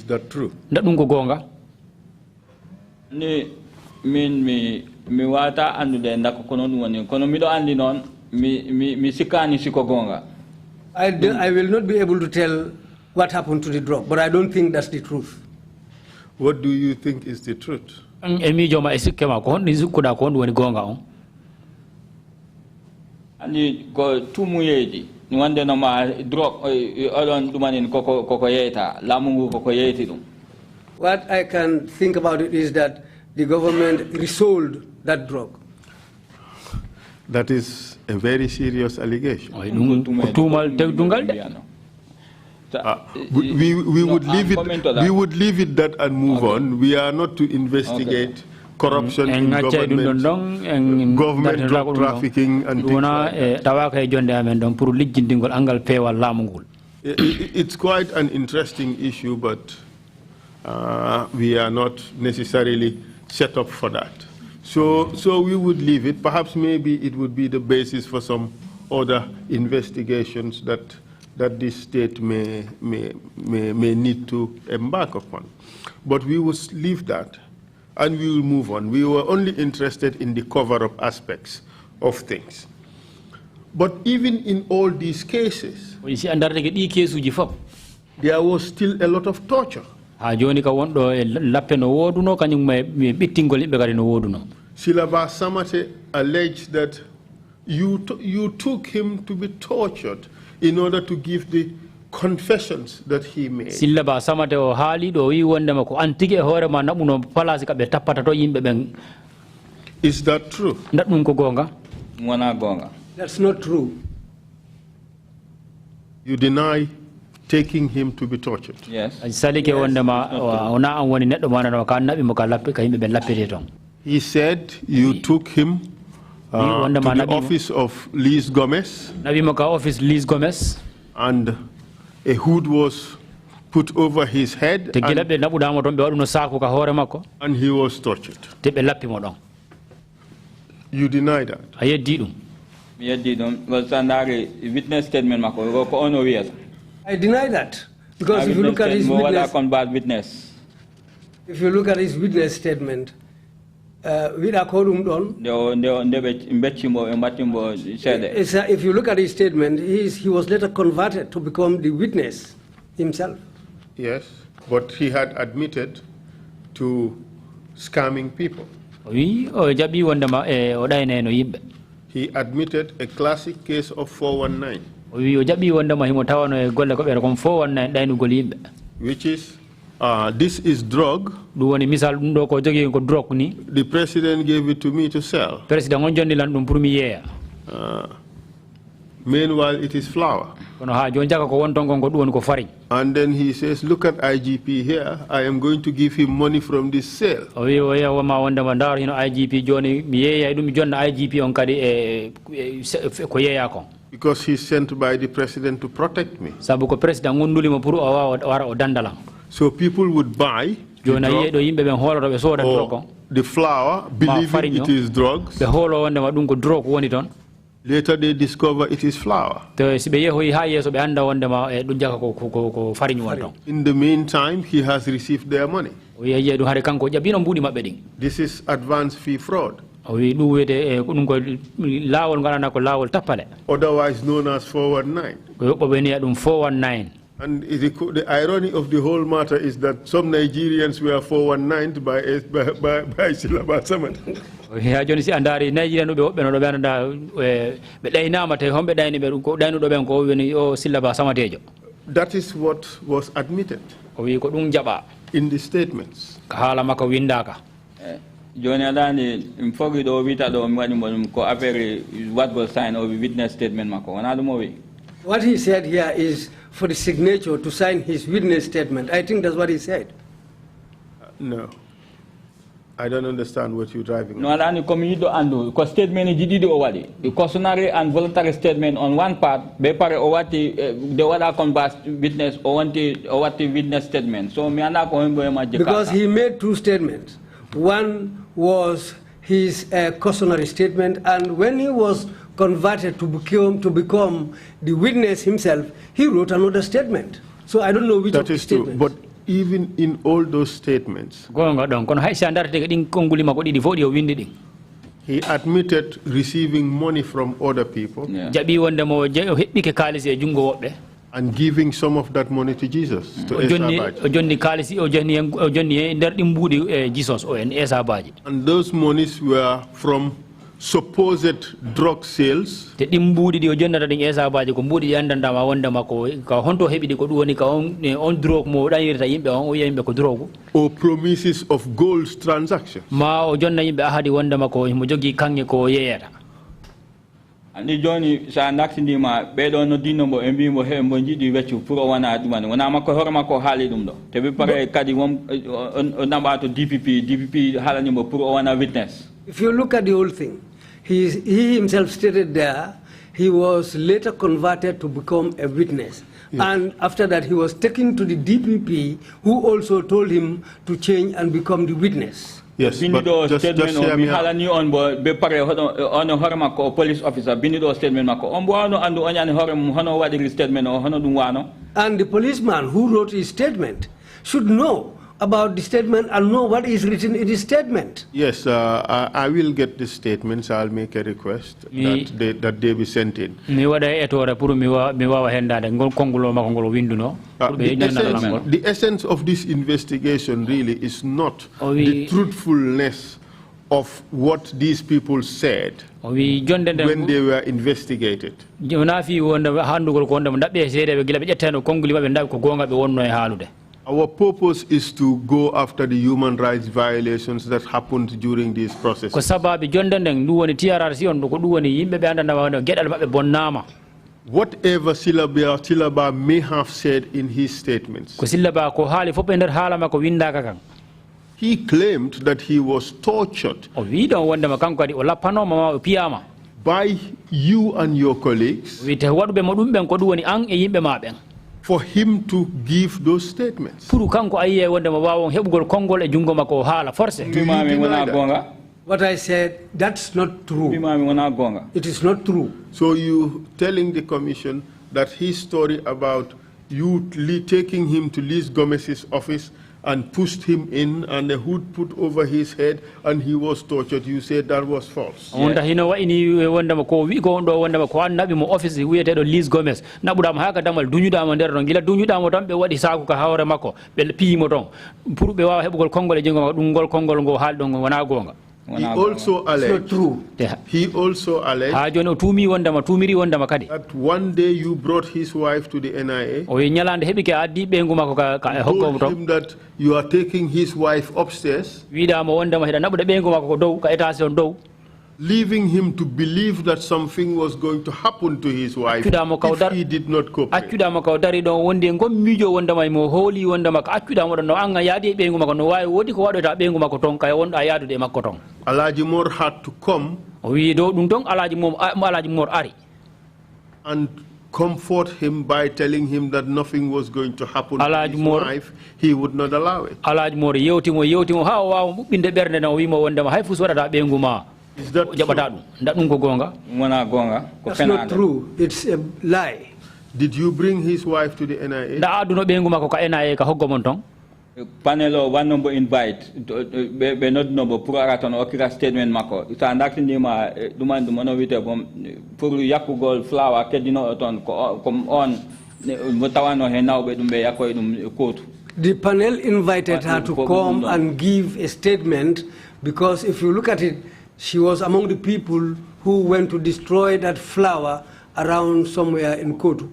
that true? Ni min mi wata andu de ndako kono woni kono mi do andi non mi sikani siko gonga. I will not be able to tell what happened to the drug, but I don't think that's the truth. What do you think is the truth? Ani ko tumuyeji ni wande no ma drug odon dumanin koko yeta lamungu koko yeti dum. What I can think about it is that the government resold that drug. That is a very serious allegation. We would leave it. We would leave it that and move on. We are not to investigate corruption in government drug trafficking and things like that. It's quite an interesting issue, but we are not necessarily set up for that. So we would leave it. Perhaps maybe it would be the basis for some other investigations that this state may need to embark upon. But we will leave that and we will move on. We were only interested in the cover-up aspects of things. But even in all these cases, there was still a lot of torture. Silaba Samate alleged that you took him to be tortured in order to give the confessions that he made. Silaba Samate o hali do yi wonde mako antige hore ma nabuno palasi ka be tapata to yimbe ben. Is that true? Ndadum ko gonga? Mwana gonga. That's not true. You deny taking him to be tortured? Yes. Salike wonde ma ona an woni neddo manana ka nabi mo ka lappe ka yimbe be lappete ton. He said you took him to the office of Liz Gomez. And a hood was put over his head. And he was tortured. You deny that? Witness statement. I deny that. Because if you look at his witness, if you look at his witness statement, if you look at his statement, he was later converted to become the witness himself. Yes, but he had admitted to scamming people. He admitted a classic case of 419. Which is, this is drug. The president gave it to me to sell. Meanwhile, it is flour. And then he says, look at IGP here. I am going to give him money from this sale. Because he's sent by the president to protect me. So people would buy the flour, believing it is drugs. Later they discover it is flour. In the meantime, he has received their money. This is advance fee fraud. Otherwise known as 419. And the irony of the whole matter is that some Nigerians were 419 by Silaba Samat. That is what was admitted in the statements. What was signed or witness statement? What he said here is for the signature to sign his witness statement. I think that's what he said. No. I don't understand what you're driving no, at. Because statement is already. The cautionary and voluntary statement on one part, the other converse witness or what the witness statement. So because he made two statements. One was his cautionary statement, and when he was converted to become the witness himself, he wrote another statement. So I don't know which that of the statements. True, but even in all those statements, he admitted receiving money from other people and giving some of that money to Jesus, to and those monies were from supposed drug sales or promises of gold transactions. And the journey sa naxindi ma be do no dinombo embi mo he mo jidi weccu pour wana dumane wana makko horma ko haali dum do te be pare kadi mom namba to DPP halani mo pour wana witness. If you look at the whole thing, he himself stated there he was later converted to become a witness. Yes. And after that he was taken to the DPP, who also told him to change and become the witness. Yes, but just hear me out. Police officer, statement and the policeman who wrote his statement should know about the statement and know what is written in the statement. Yes, I will get the statements. I'll make a request that they be sent in. The essence of this investigation really is not the truthfulness of what these people said when they were investigated. Our purpose is to go after the human rights violations that happened during this process. Whatever Silaba may have said in his statements, he claimed that he was tortured by you and your colleagues for him to give those statements. What I said, that's not true. It is not true. So you telling the commission that his story about you taking him to Liz Gomez's office and pushed him in, and a hood put over his head, and he was tortured. You said that was false. Onda hino wa ini wanda ko wi ko ndo wanda ko annabi mo office wiyete do Liz Gomez nabudam haka damal dunyudama nder don gila dunyudama ton be wadi saku ka hawre makko be piimo ton pour be wawa hebugol kongol e jingo dum gol kongol go haldo wana gonga. He also alleged. He also alleged that one day you brought his wife to the NIA. Told him that you are taking his wife upstairs, leaving him to believe that something was going to happen to his wife if he did not cooperate. Alaji Mor had to come and comfort him by telling him that nothing was going to happen to his wife. He would not allow it. Is that true? That's not true. It's a lie. Did you bring his wife to the NIA? Panel one number invite be not number pour araton okira statement mako ita ndakti ndima duman dumono wite bom pour yakugol flower kedino ton ko on mutawano he now be dumbe yakoy dum kotu. The panel invited her to come and give a statement, because if you look at it, she was among the people who went to destroy that flower around somewhere in Kotu.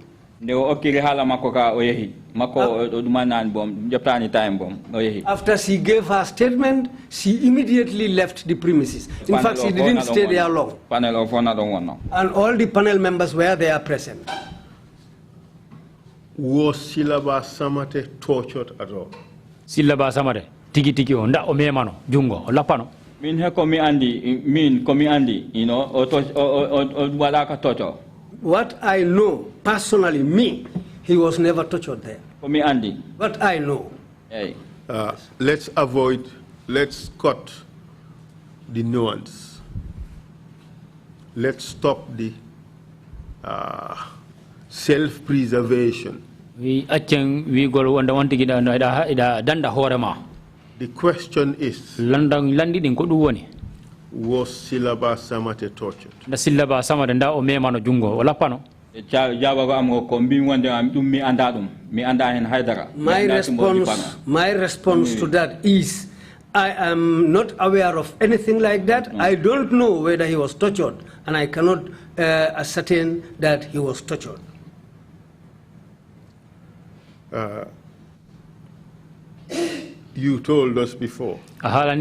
After she gave her statement, she immediately left the premises. In fact, she didn't stay there long. And all the panel members were there present. Was Silaba Samate tortured at all? Silaba Samate, tiki tiki onda omemano jungo lapano. Min he komi andi, you know, or walaka torture. What I know, personally, me, he was never tortured there. Komi andi. What I know. Hey. Let's cut the nuance. Let's stop the self-preservation. The question is, was Silaba Samate tortured? The Silaba Samate nda o memano jungo wala pano. My response to that is, I am not aware of anything like that. I don't know whether he was tortured, and I cannot ascertain that he was tortured. You told us before that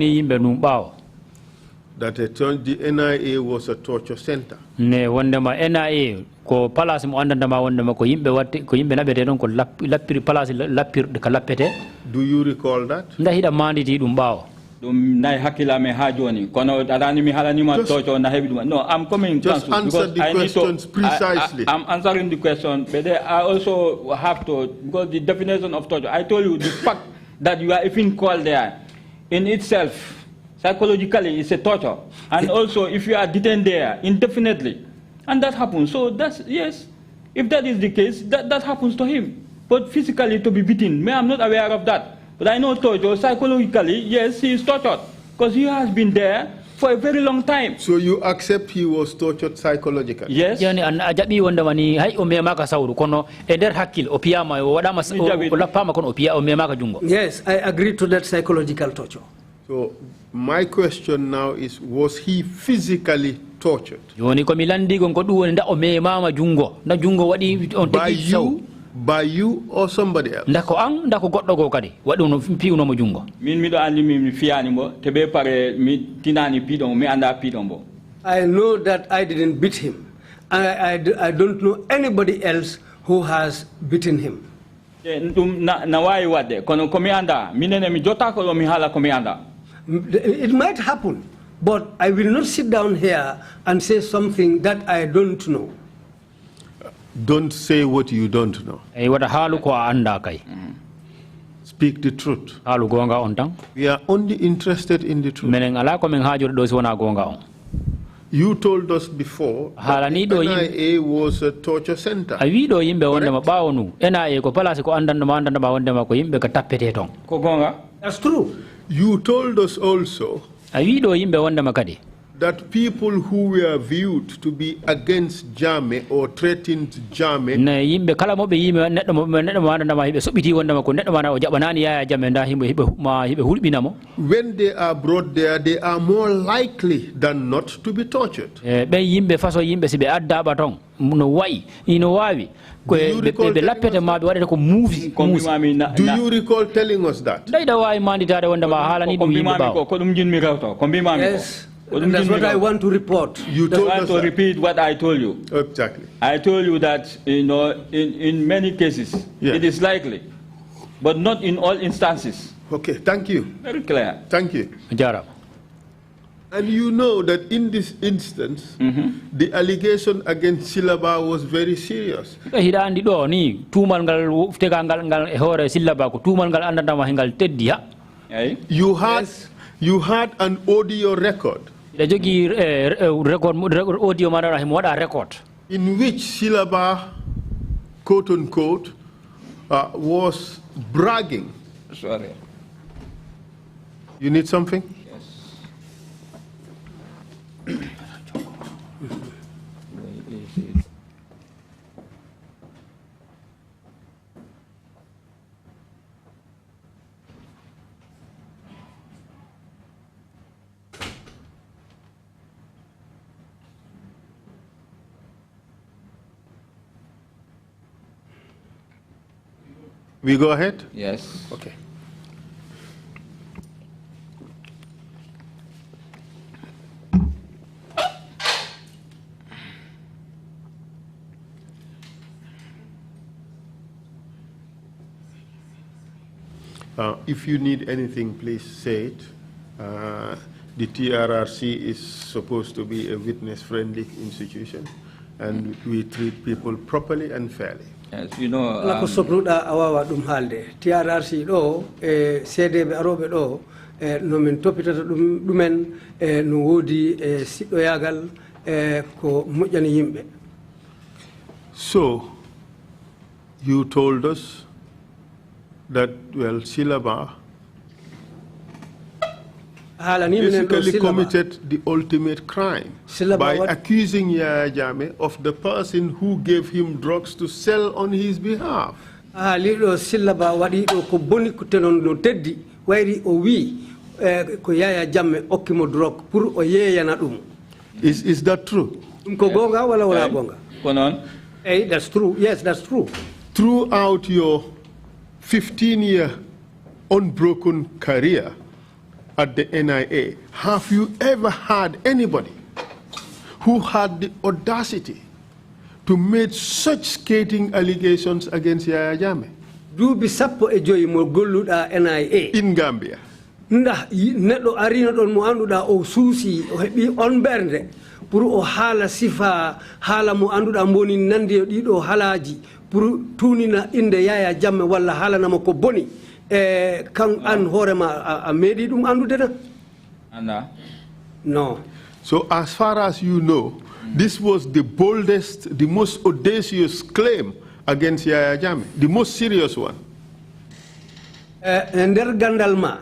the NIA was a torture center. Ne wondama NIA ko palace mo andandama wondama ko yimbe watte ko yimbe nabete don ko lappiri palace lappir de ka lappete. Do you recall that? Nda hida manditi dum bawo. Dum nay hakila me ha joni kono adani mi halani ma torture na hebi dum. No, I'm coming just answer the questions precisely. I'm answering the question, but I also have to, because the definition of torture, I told you the fact that you are even called there in itself psychologically is a torture, and also if you are detained there indefinitely, and that happens. So that's, yes, if that is the case, that happens to him. But physically to be beaten, I'm not aware of that. But I know torture psychologically, yes, he is tortured because he has been there for a very long time. So you accept he was tortured psychologically? Yes. Yani ajabi wondamani hay o memaka sawru kono e der hakkil o piyama o wadama o lappama kono o piya o memaka jungo. Yes, I agree to that psychological torture. So my question now is, was he physically tortured? Yoni ko milandi gon ko du woni nda o memama jungo na jungo wadi on tegi saw. By you or somebody else? Ndako ang ndako goddo go kadi wadu no piuno mo jungo. Min mi do andi mi fiani mo tebe pare mi tinani pidon mi anda pidon bo. I know that I didn't beat him. I don't know anybody else who has beaten him. Na wai wade kono ko mi anda minene mi jota ko mi hala ko mi anda. It might happen, but I will not sit down here and say something that I don't know. Don't say what you don't know. Speak the truth. We are only interested in the truth. You told us before that the NIA was a torture center. That's true. You told us also that people who were viewed to be against Jammeh or threatened Jammeh, when they are brought there, they are more likely than not to be tortured. Do you recall telling us that? Yes. That's what I want to report. You told us to repeat what I told you. Exactly. I told you that in many cases it is likely, but not in all instances. Okay, thank you. Very clear. Thank you. And you know that in this instance, the allegation against Silaba was very serious. You had an audio record in which Silaba, quote unquote, was bragging. Sorry. You need something? Yes. We go ahead? Yes. Okay. If you need anything, please say it. The TRRC is supposed to be a witness-friendly institution, and we treat people properly and fairly. Yes, you know. TRRC do CDB arobe do no min topitata dumen no wodi siddo yagal ko mujjani yimbe. So you told us that, well, Silaba basically committed the ultimate crime by accusing Yaya Jammeh of the person who gave him drugs to sell on his behalf. Lido Silaba wadi do ko boni kutenon no teddi wayri o wi ko Yaya Jammeh okkimo drug pour o yeyana dum. Is that true? Ko gonga wala wala gonga? Konon? Hey, that's true. Yes, that's true. Throughout your 15-year unbroken career at the NIA, have you ever had anybody who had the audacity to make such scathing allegations against Yaya Jammeh? Do be sappo e joyi mo golluda NIA in Gambia. Nda neddo arina don mo anduda o suusi o hebi on bernde pour o hala sifa hala mo anduda mboni nande dido halaji pour tunina inde Yaya Jammeh walla hala namo ko boni kan an horema a medi dum andude na? Anna? No. So as far as you know, this was the boldest, the most audacious claim against Yaya Jammeh, the most serious one. Nder gandal ma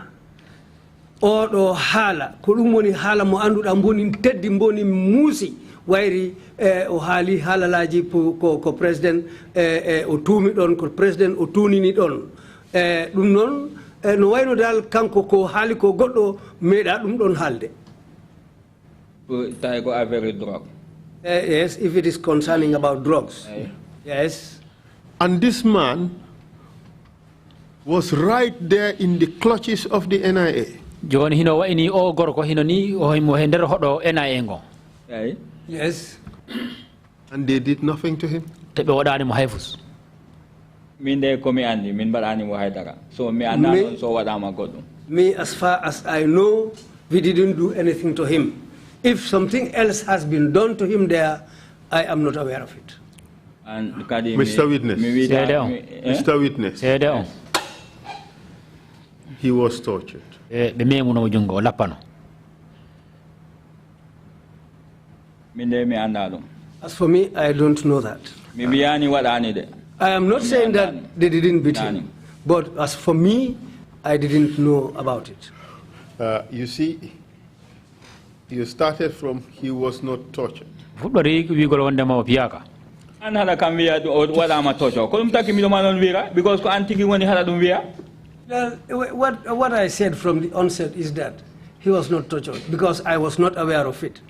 o do hala ko dum woni hala mo anduda mboni teddi mboni musi wayri o haali haalalaji ko president o tuumi don ko president o tunini don dum non no wayno dal kanko ko haali ko goddo meeda dum don halde. Yes, if it is concerning about drugs. Yes. And this man was right there in the clutches of the NIA. Joni hino wa ini o gorko hino ni o mo hender hodo NIA ngo. Yes. And they did nothing to him. Tebe wadani mo hayfus. Min de komi andi min barani mo haydara. So me anda so wadama goddo. Me, as far as I know, we didn't do anything to him. If something else has been done to him there, I am not aware of it. And Mr. Witness. Mr. Witness. He was tortured. As for me, I don't know that. I am not saying that they didn't beat him, but as for me, I didn't know about it. You see, you started from he was not tortured. Another can be what I'm a torture. Because what I said from the onset is that he was not tortured because I was not aware of it.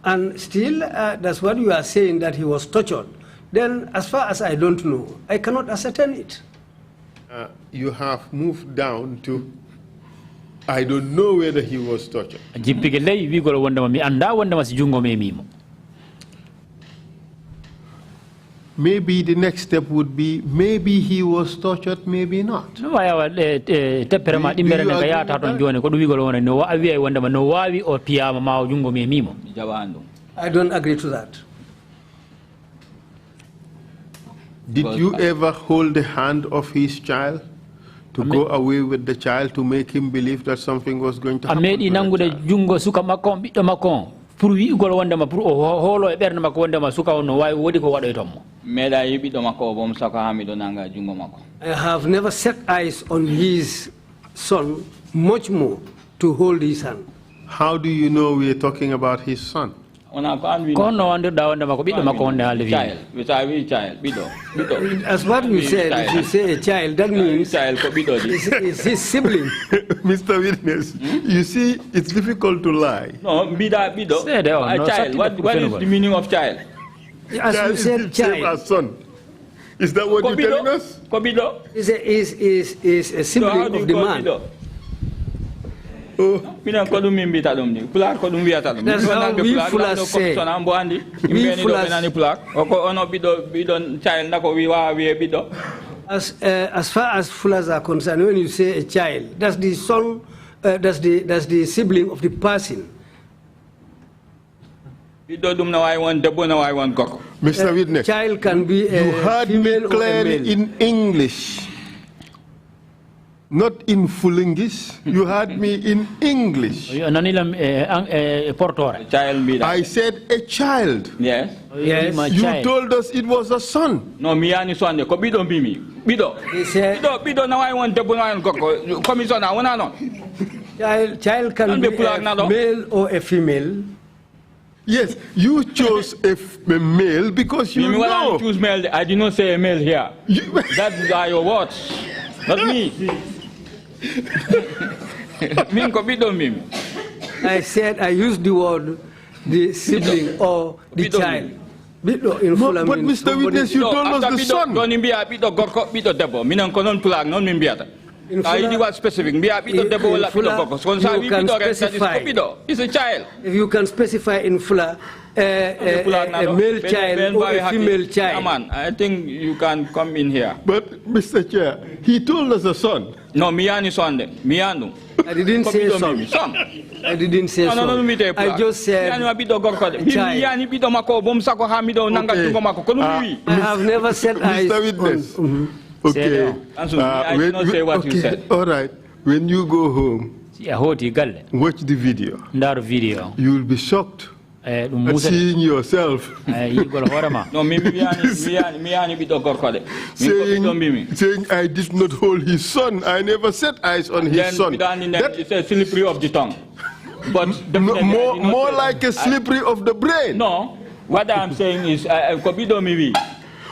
And still, that's what you are saying, that he was tortured. Then, as far as I don't know, I cannot ascertain it. You have moved down to, I don't know whether he was tortured. Maybe the next step would be, maybe he was tortured, maybe not. I don't agree to that. Did you ever hold the hand of his child to go away with the child to make him believe that something was going to happen to the child? I have never set eyes on his son, much more to hold his hand. How do you know we are talking about his son? As what you said, if you say a child, that means it's his sibling. Mr. Witness, you see, it's difficult to lie. No, bido. A child. What is the meaning of child? As you said, child. As son. Is that what you're telling us? Kobido is a sibling of the man. Oh. That's how we Fulas say. As far as Fulas are concerned, when you say a child, that's the son, that's the sibling of the person. Mr. Witness, child can be a you heard female me clearly or a male. in English. Not in full English. You heard me in English. Child. I said a child. Yes. Yes. You told us it was a son. No, me and son. Bido bimi. Bido. Bido. Now I want double and coco. Commission. I want to Child can be a male or a female. Yes, you chose a male because you know. I choose male. I did not say a male here. That's your words. Not me. I said I used the word the sibling or the child. But Mr. Witness, you told us the son. In Fula, specific. It's a child. If you can specify in Fula a male child or a female child. Come on, I think you can come in here. But Mr. Chair, he told us a son. No, Miani son. Mianu. I didn't say son. I didn't say son. I just said a child. I have never said eyes Mr. Witness. on. Okay. I did not say what you said. All right. When you go home, watch the video. You will be shocked at seeing yourself. No, saying I did not hold his son. I never set eyes on his son. It's a slippery of the tongue. But more like a slippery of the brain. No. What I'm saying is,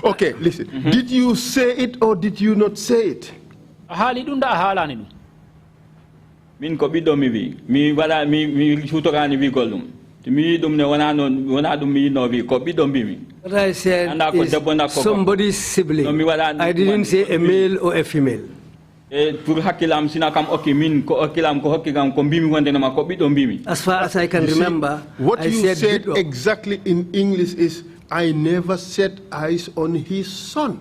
okay, listen. Did you say it or did you not say it? Min kobido mi wala mi shutogani vi golum. Mi dum ne wana dum mi no vi kobido mi. What I said is somebody's sibling. I didn't say a male or a female. Pour hakilam sinakam okimin ko okilam ko hokigam ko bimi wonde na ma kobido bimi. As far as I can remember, what you said exactly in English is I never set eyes on his son.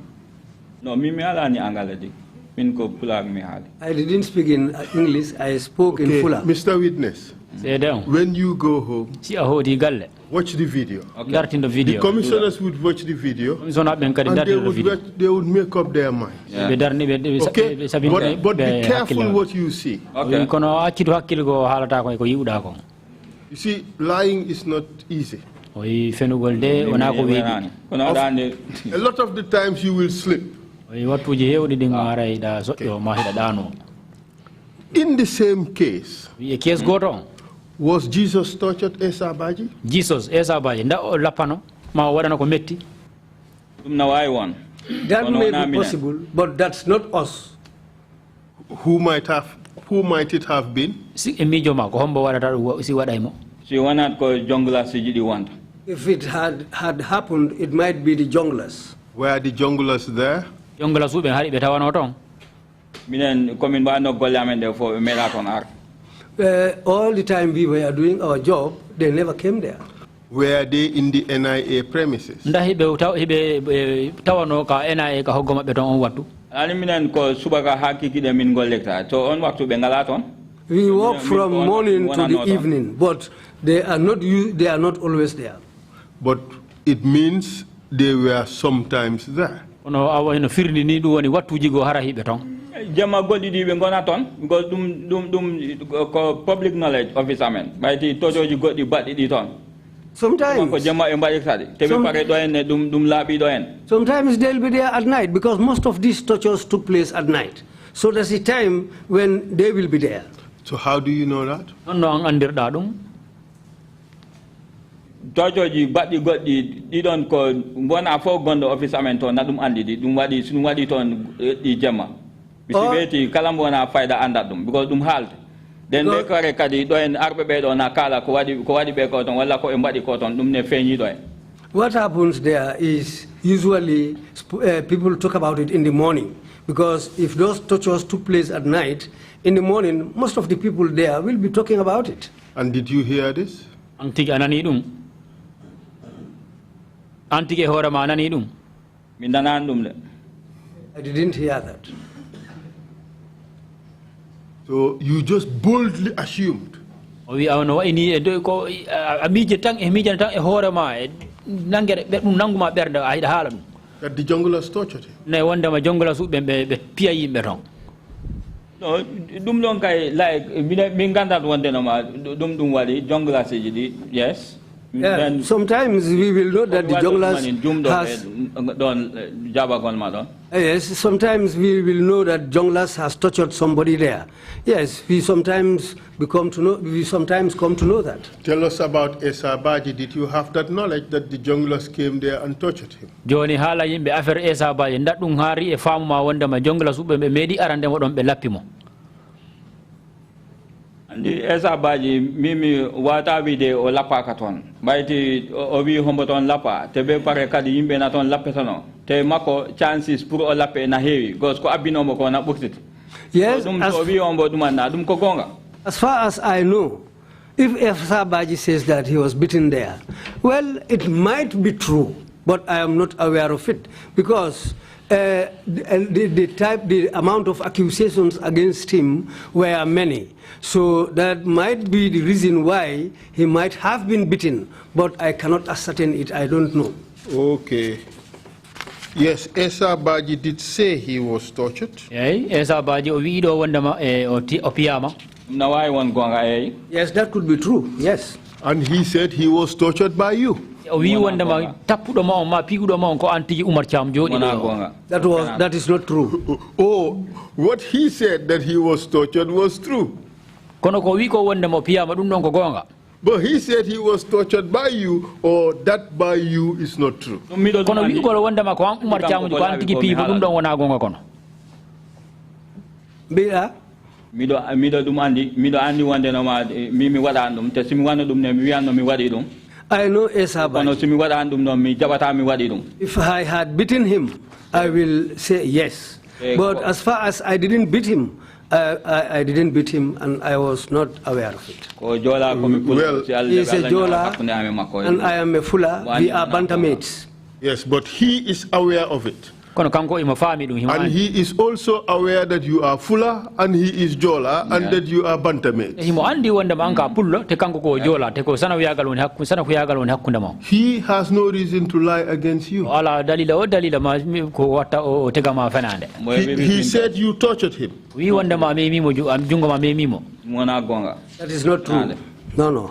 No, mi ala ni angaladi. Min ko pulag mi hali. I didn't speak in English. I spoke in Fula. Mr. Witness, when you go home, watch the video. Okay. The commissioners would watch the video and they would make up their mind. Yeah. Okay? But be careful what you see. Okay. You see, lying is not easy. oyi fenugol de wona ko weedi a lot of the times you will slip. oyi wattuji hewɗi ɗin ara ida soƴƴo ma hiɗa ɗano. In the same case, e case goto on was Jesus tortured Esa Baji? Jesus Esa Baji nda o lappano ma o waɗana ko metti. That may be possible, but that's not us. Who might it have been? Si mijo ma ko hombo waɗata ɗum si waɗaymo. Si wonat ko jongla si jiɗi wonta. If it had happened, it might be the junglers. Were the junglers there? Jongla suɓe haɗi ɓe tawano toon. Minen komin mbaɗno golle amen ɗe fof ɓe meeɗa toon ar. All the time we were doing our job, they never came there. Were they in the NIA premises? Nda hiɓe tawano ka NIA ka hoggo maɓɓe toon on wattu. Ani minen ko subaka ha kikiɗe min gollekta to on waktu ɓe ngala toon. We walk from morning to the evening, but they are not always there. But it means they were sometimes there. Ono awano firni ni ɗum woni wattuji go hara hiɓe toon. Jamma goɗɗiɗi ɓe gona toon because ɗum ko public knowledge officer men ɓayti tojoji goɗɗi baɗɗi ɗi toon. Sometimes. Sometimes they'll be there at night because most of these tortures took place at night. So there's a time when they will be there. So how do you know that? No, andirɗa ɗum. Tojoji baɗɗi goɗɗi ɗiɗon ko wona fof gonɗo office amen toon na ɗum andi ɗum waɗi so ɗum waɗi toon ɗi jamma. Misi weeti kala mo wona fayda andat ɗum because ɗum haalde. Den be kare kadi do en arbe be do na kala ko wadi be ko ton walla ko e mbadi ko ton dum ne feñi do en. What happens there is usually people talk about it in the morning because if those tortures took place at night, in the morning most of the people there will be talking about it. And did you hear this? Antike anani dum. Antike hore ma anani dum. Min nanan dum le. I didn't hear that. So you just boldly assumed. We are no any ko amije tang e mije tang e hore ma nangere be dum nanguma berde ayda halam. That the junglers tortured him. Ne wonde ma jongla su be piya yimbe ton. No dum don kay like min gandat wonde no ma dum wadi jongla se jidi yes. Yeah, sometimes we will know that the junglers has... Yes, sometimes we will know that junglers has tortured somebody there. Yes, we sometimes come to know that. Tell us about Esa Baji. Did you have that knowledge that the junglers came there and tortured him? Joni hala yimbe affaire Esa Baji ndat dum hari e famu ma wonde ma junglers ube be medi arande mo don be lappimo. Andi Esa Baji mimi wata vide o lapa katon bayti o wi hombo ton lapa te be pare kadi yimbe na ton lappe tono te mako chances pour o lappe na heewi gos ko abino mo ko na buktiti. Yes, dum so wi hombo dum na dum ko gonga. As far as I know, if Esa Baji says that he was beaten there, well, it might be true, but I am not aware of it because the amount of accusations against him were many. So that might be the reason why he might have been beaten, but I cannot ascertain it. I don't know. Okay. Yes, Esa Baji did say he was tortured. Esa Baji o wiido wondema o piyama. Na wai won gonga Yes, that could be true. Yes. And he said he was tortured by you. We wondema tappudo ma ma pigudo ma ko antiji Omar Cham jodi that is not true. Oh, what he said that he was tortured was true. Kono ko wi ko wondema piyama dum don ko gonga. But he said he was tortured by you, or that by you is not true. Kono wi ko wondema ko Omar Cham ko antiji piibo dum don wona gonga kono. Bila mido dum andi wonde no ma mi wada dum te simi wano dum ne mi wiano mi wadi dum. I know Esa Baji. If I had beaten him, I will say yes. But as far as I didn't beat him, I didn't beat him and I was not aware of it. Well, he is a Jola and I am a Fula. We are bantermates. Yes, but he is aware of it. And he is also aware that you are Fula and he is Jola and that you are bantermates. He has no reason to lie against you. He said you tortured him. That is not true. No.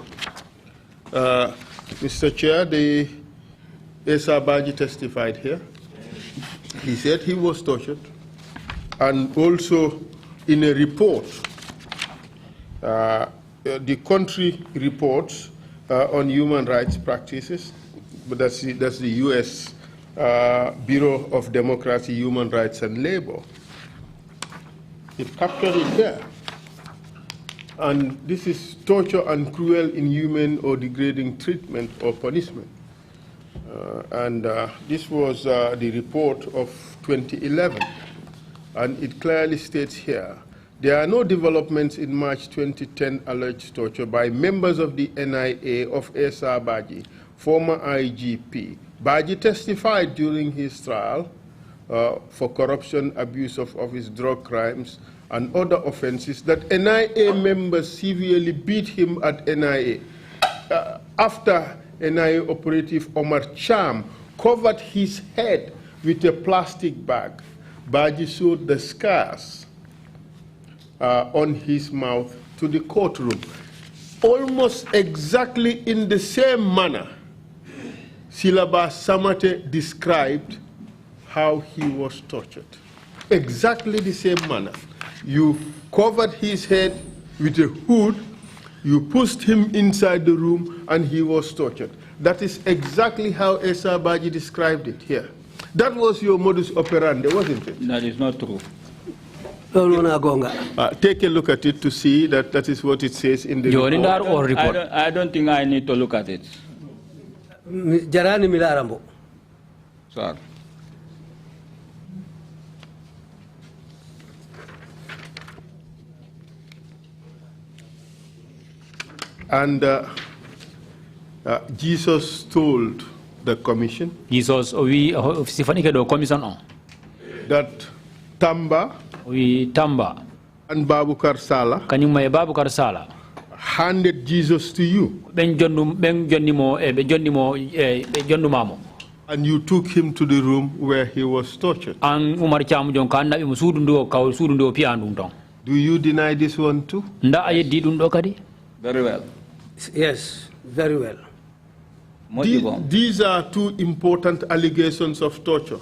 Mr. Chair, the Esa Baji testified here. He said he was tortured, and also in a report, the country reports on human rights practices, but that's the U.S. Bureau of Democracy, Human Rights and Labor. It captured it here. And this is torture and cruel, inhuman, or degrading treatment or punishment. This was the report of 2011. And it clearly states here, there are no developments in March 2010 alleged torture by members of the NIA of Esa Baji, former IGP. Baji testified during his trial for corruption, abuse of office, drug crimes, and other offenses that NIA members severely beat him at NIA. After NIA operative Omar Cham covered his head with a plastic bag, Baji showed the scars on his mouth to the courtroom, almost exactly in the same manner Silaba Samate described how he was tortured. Exactly the same manner. You covered his head with a hood, you pushed him inside the room, and he was tortured. That is exactly how Esa Baji described it here. That was your modus operandi, wasn't it? That is not true. Take a look at it to see that that is what it says in the report. I don't think I need to look at it. Jarani Milarambo. Sorry. And Jesus told the commission that Tamba and Babukar Sala handed Jesus to you. And you took him to the room where he was tortured. Do you deny this one too? Very well. Yes, very well. These are two important allegations of torture.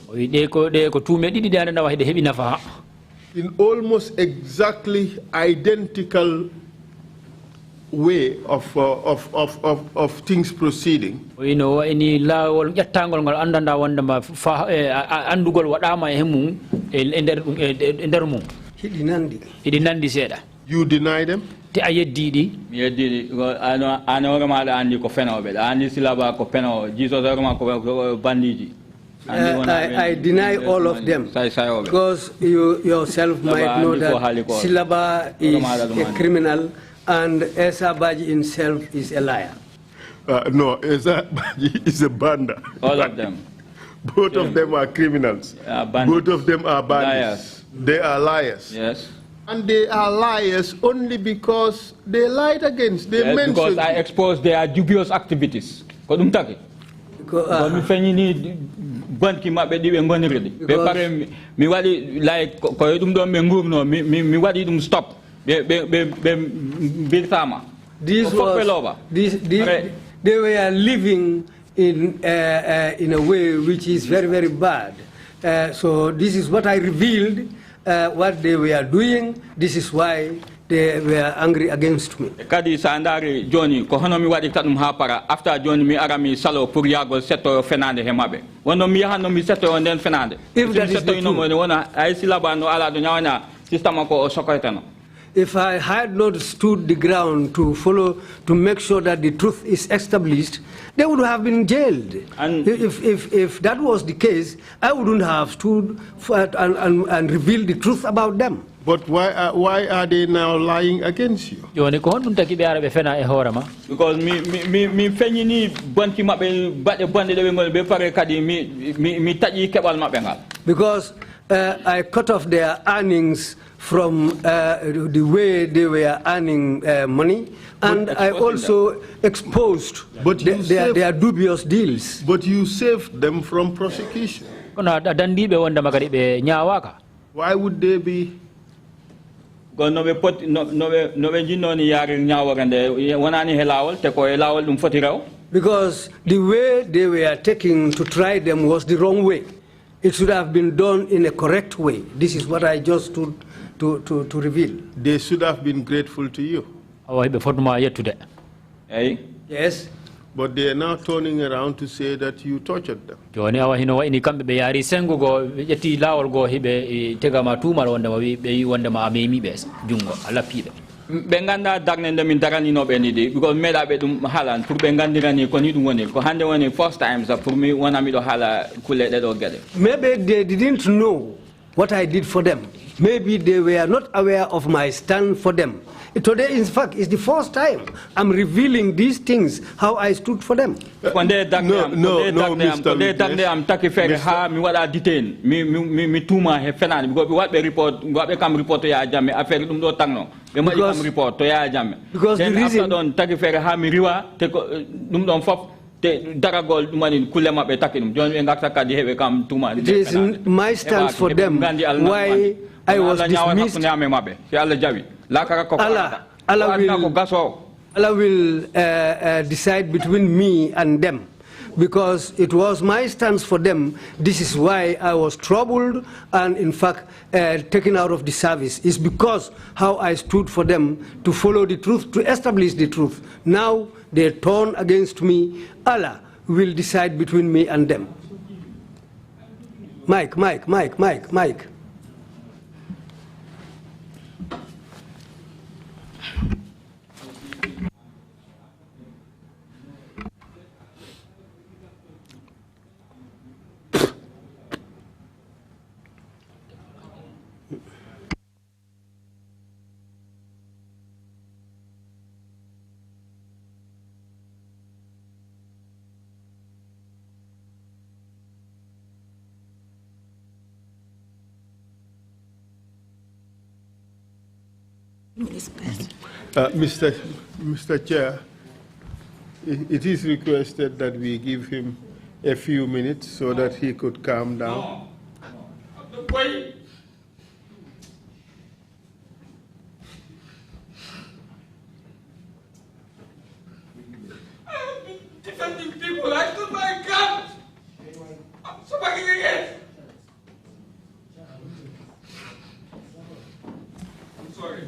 In almost exactly identical way of things proceeding. You deny them? I deny all of them because you yourself might know that Silaba is a criminal and Esa Baji himself is a liar. No, Esa Baji is a banda. All of them. Both of them are criminals. Both of them are bandits. They are liars. Yes. And they are liars only because they lied against. They mentioned. Because I exposed their dubious activities. Because they were living in a way which is very, very bad. So this is what I revealed. What they were doing, this is why they were angry against me. Kadi sandari Johnny, kohono mi wadi tatum hapara after Johnny mi arami salo puriago seto fenande hemabe. Wono mi hano mi seto on den fenande. If that is the truth. I silaba no ala do nyawana system ko sokoitano. If I had not stood the ground to follow, to make sure that the truth is established, they would have been jailed. And if that was the case, I wouldn't have stood and revealed the truth about them. But why are they now lying against you? Because me fenyini banki mabe bade bande de ngol be pare kadi mi taji kebal mabe ngal. Because I cut off their earnings from the way they were earning money, and I also exposed their dubious deals. But you saved them from prosecution. Why would they be? Because the way they were taking to try them was the wrong way. It should have been done in a correct way. This is what I just stood to reveal. They should have been grateful to you. Yes. But they are now turning around to say that you tortured them. Benganda dagne ndami darani no benidi because meda be dum halan pour bengandira ko ni dum woni ko hande woni first time za pour me wana mi do hala kule de do gade. Maybe they didn't know what I did for them. Maybe they were not aware of my stand for them. Today, in fact, is the first time I'm revealing these things, how I stood for them. No, Mr. I'm taking fair ha mi wada detain mi tuma he fenan because what be report be kam report to ya jamme affaire dum do tangno be ma kam report to ya jamme because the reason after don taking fair ha mi riwa te dum don fop te daragol dum mani kulema be takinum jon be ngakta kadi hebe kam tuma it is my stance for them why I was dismissed. Allah will decide between me and them, because it was my stance for them. This is why I was troubled and, in fact, taken out of the service. It's because how I stood for them to follow the truth, to establish the truth. Now they turn against me. Allah will decide between me and them. Mike. Mr. Chair, it is requested that we give him a few minutes so that he could calm down. Defending people, I stood my gun. I'm so fucking again. I'm sorry.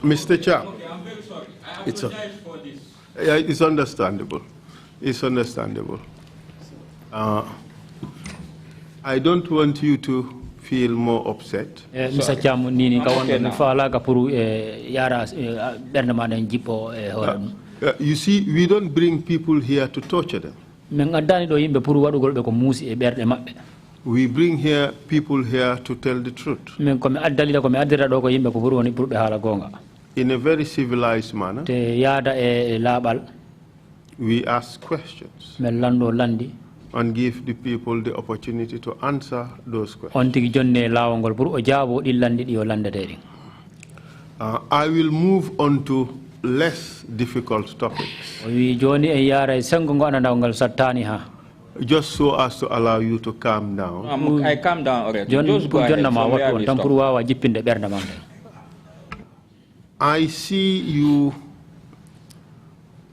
Mr. Cham. Okay, I'm very sorry. I It's apologize for this. Yeah, it's understandable. It's understandable. I don't want you to feel more upset. Mr. Cham nini kawan fala kapuru yara bernama jipo horam. You see, we don't bring people here to torture them. Mengadani do yimbe puru wadu golbe ko musi e berde mabbe. We bring here people here to tell the truth. Men ko mi addalila ko mi addira do ko yimbe ko puru woni purbe hala gonga. In a very civilized manner. Te yada e labal. We ask questions. Men lando landi. And give the people the opportunity to answer those questions. On tigi jonne lawongol puru o jabo di landi di o landete. I will move on to less difficult topics. Wi joni e yara sengo ngo ananda ngal sattani ha. Just so as to allow you to calm down. I calm down already. Just go ahead. I see you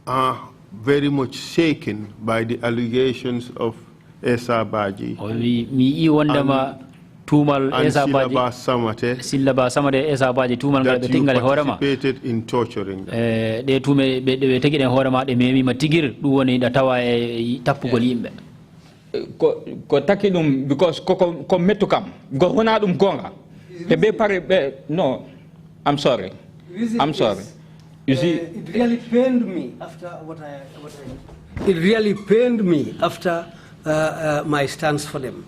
are very much shaken by the allegations of Esa Baji and Silaba Samate that you participated in torturing them. Ko taki dum because ko metu kam go hona dum gonga te be pare no I'm sorry. I'm sorry. You see, it really pained me after what I it really pained me after my stance for them.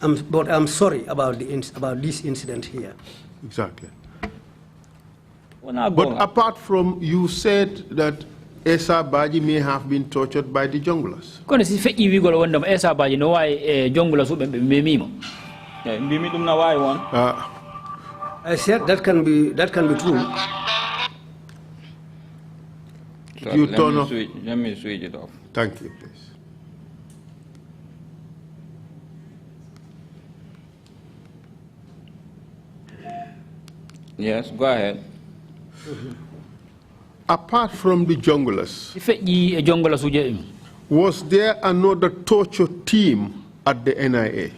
But I'm sorry about this incident here. Exactly. But apart from, you said that Esa Baji may have been tortured by the junglers. I said that can be true. So You turn off. let me switch it off. Thank you, please. Yes, go ahead. Apart from the junglers, was there another torture team at the NIA?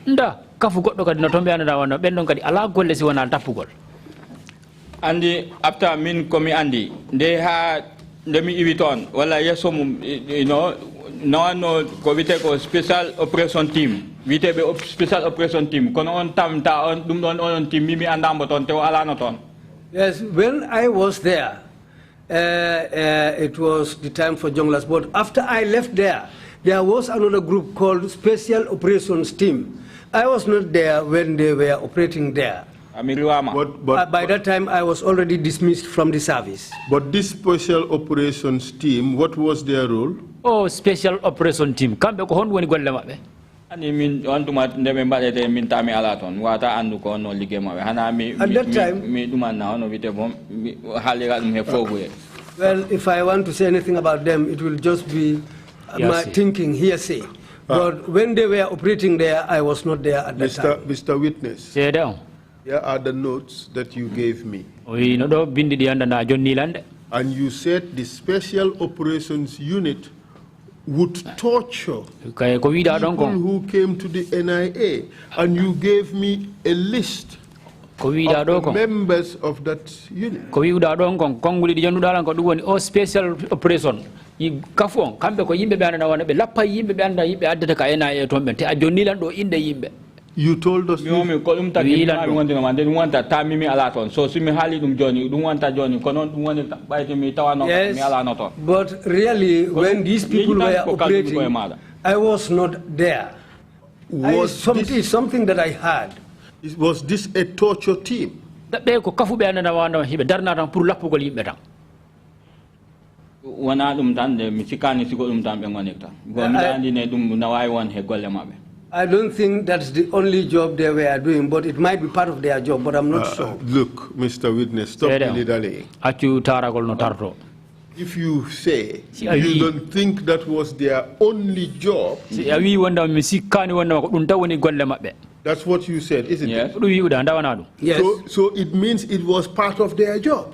Andy, after min komi Andy, they had let me give it on. Well, yes, you know, no, we take a special operation team. We take a special operation team. Kono on tam ta on team mimi andamboton te alanoton. Yes, when I was there, it was the time for junglers. But after I left there was another group called Special Operations Team. I was not there when they were operating there. But by that time, I was already dismissed from the service. But this Special Operations Team, what was their role? Oh, Special Operation Team. At At that time, well, if I want to say anything about them, it will just be my thinking, hearsay. But when they were operating there, I was not there at that time. Mr. Witness, here are the notes that you gave me. And you said the Special Operations Unit would torture people who came to the NIA. And you gave me a list of the members of that unit. Special Operation. You told us so yes, but really, when these people were operating, I was not there. It's something that I had. Was this a torture team? I don't think that's the only job they were doing, but it might be part of their job, but I'm not sure. Look, Mr. Witness, stop dilly-dallying. If you say you don't think that was their only job, that's what you said, isn't it? Yes. So it means it was part of their job.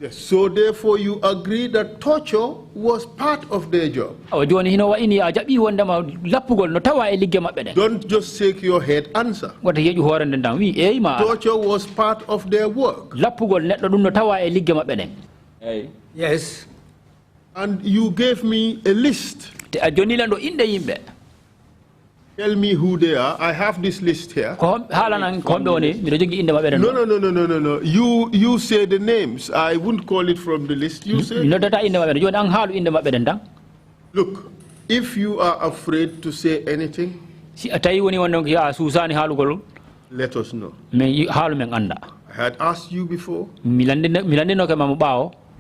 Yes. So therefore you agree that torture was part of their job. Don't just shake your head, answer. Torture was part of their work. Yes. And you gave me a list. Tell me who they are. I have this list here. No. You say the names. I wouldn't call it from the list. You say. Look, if you are afraid to say anything, let us know. I had asked you before.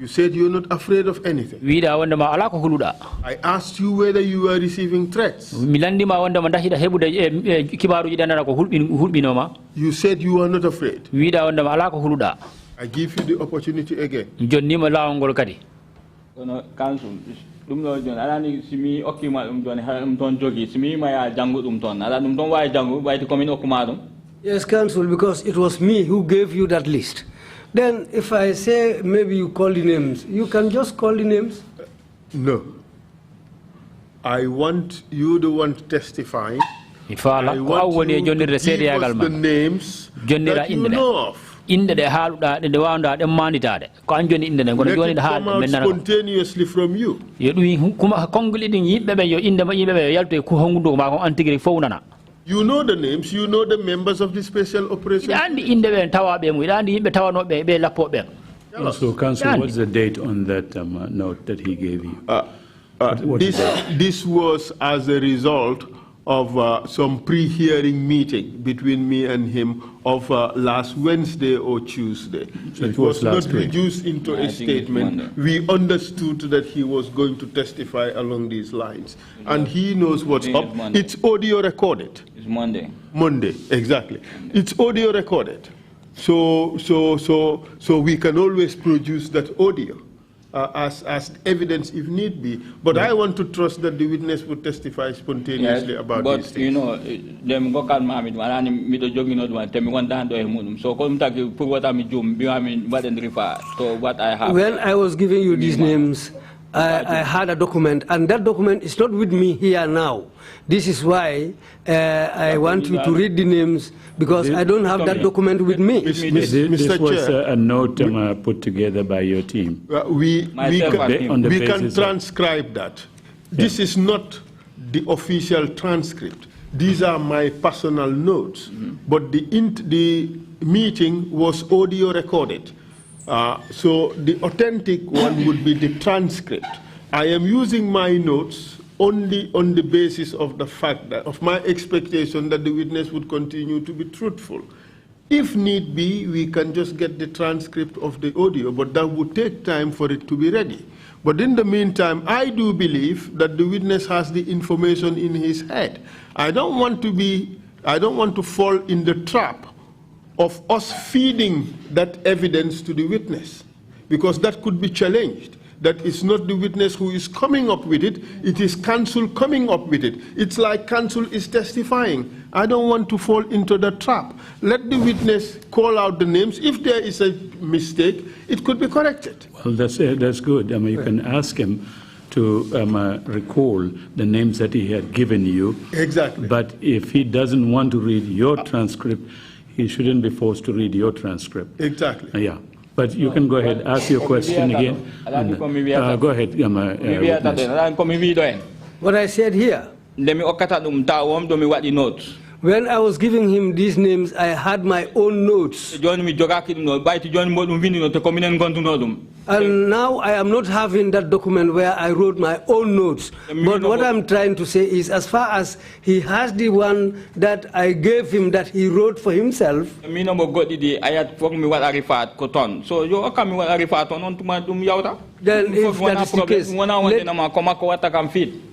You said you're not afraid of anything. I asked you whether you were receiving threats. You said you are not afraid. I give you the opportunity again. Yes, Council, because it was me who gave you that list. Then if I say maybe you call the names, you can just call the names? No. I want you the one testifying. I want you to give us the names that you know of. Let it come out spontaneously from you. You know the names, you know the members of the Special Operations. So, Council, what's the date on that note that he gave you? This was as a result some pre-hearing meeting between me and him of last Wednesday or Tuesday. So it was not last week. reduced into a statement. We understood that he was going to testify along these lines. And he knows what's up. It's audio recorded. It's Monday. Monday, exactly. It's audio recorded. So we can always produce that audio. As evidence if need be. But I want to trust that the witness would testify spontaneously about these things. But, you know, them go call me me to jogging out one, tell me one down to him. So come take put what I'm doing, what and refer to what I have. When I was giving you these names, I had a document, and that document is not with me here now. This is why I want you to read the names, because I don't have that document with me. This was a note put together by your team. We can transcribe that. This is not the official transcript. These are my personal notes. But the meeting was audio recorded. So the authentic one would be the transcript. I am using my notes only on the basis of the fact that, of my expectation that the witness would continue to be truthful. If need be, we can just get the transcript of the audio, but that would take time for it to be ready. But in the meantime, I do believe that the witness has the information in his head. I don't want to fall in the trap of us feeding that evidence to the witness, because that could be challenged. That it's not the witness who is coming up with it, it is counsel coming up with it. It's like counsel is testifying. I don't want to fall into the trap. Let the witness call out the names. If there is a mistake, it could be corrected. Well, that's good. I mean, you can ask him to recall the names that he had given you. Exactly. But if he doesn't want to read your transcript, he shouldn't be forced to read your transcript. Exactly. Yeah. But you can go ahead, ask your question again. Go ahead. What I said here, when I was giving him these names, I had my own notes. And now I am not having that document where I wrote my own notes. But what I'm trying to say is, as far as he has the one that I gave him that he wrote for himself. So you Then if that is the case,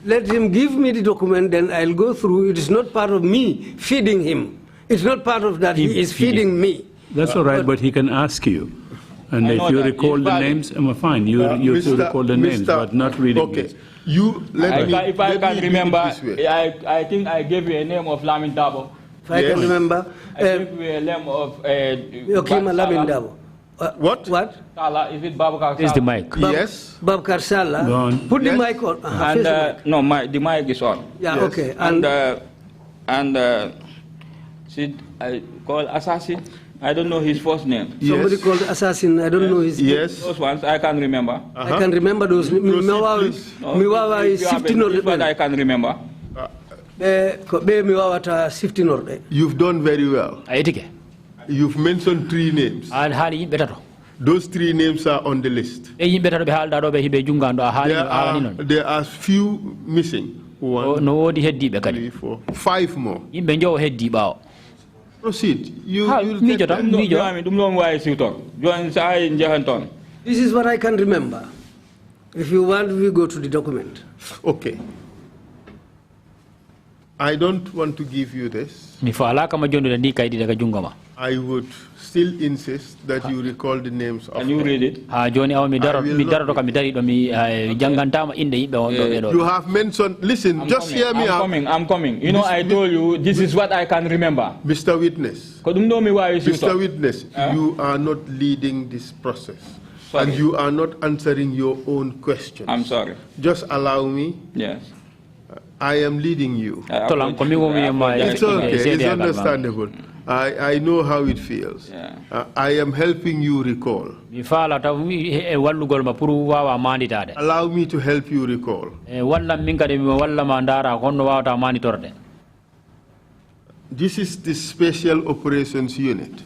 let him give me the document, then I'll go through. It is not part of me feeding him. It's not part of that he is feeding me. That's all right, but he can ask you. And if you recall the names, fine, you recall the names, but not reading this. If I can remember, I think I gave you a name of Lamin Dabo. If I can remember. I gave you a name of... Lamin Dabo. What? Sala, is it Babakar Sala? Is the mic? Yes. Babakar Sala. Put the mic on. No, the mic is on. Yeah, yes. Okay. And I call Assassin. I don't know his first name. Somebody called Assassin. I don't know his name. Yes. Those ones I can remember. I can remember those. Miwawa is 15 or what I can remember. You've done very well. You've mentioned 3 names. Those 3 names are on the list. There are few missing. 1, 2, 3, 4, 5 more. Proceed. This is what I can remember. If you want, we go to the document. Okay. I don't want to give you this. I would still insist that you recall the names of Can you read it? You have mentioned, listen, just hear me out. I'm coming. You know, I told you, this is what I can remember. Mr. Witness, Mr. Witness, you are not leading this process. Sorry. And you are not answering your own questions. I'm sorry. Just allow me. Yes. I am leading you. It's okay, it's understandable. I know how it feels. Yeah. I am helping you recall. Allow me to help you recall. This is the Special Operations Unit.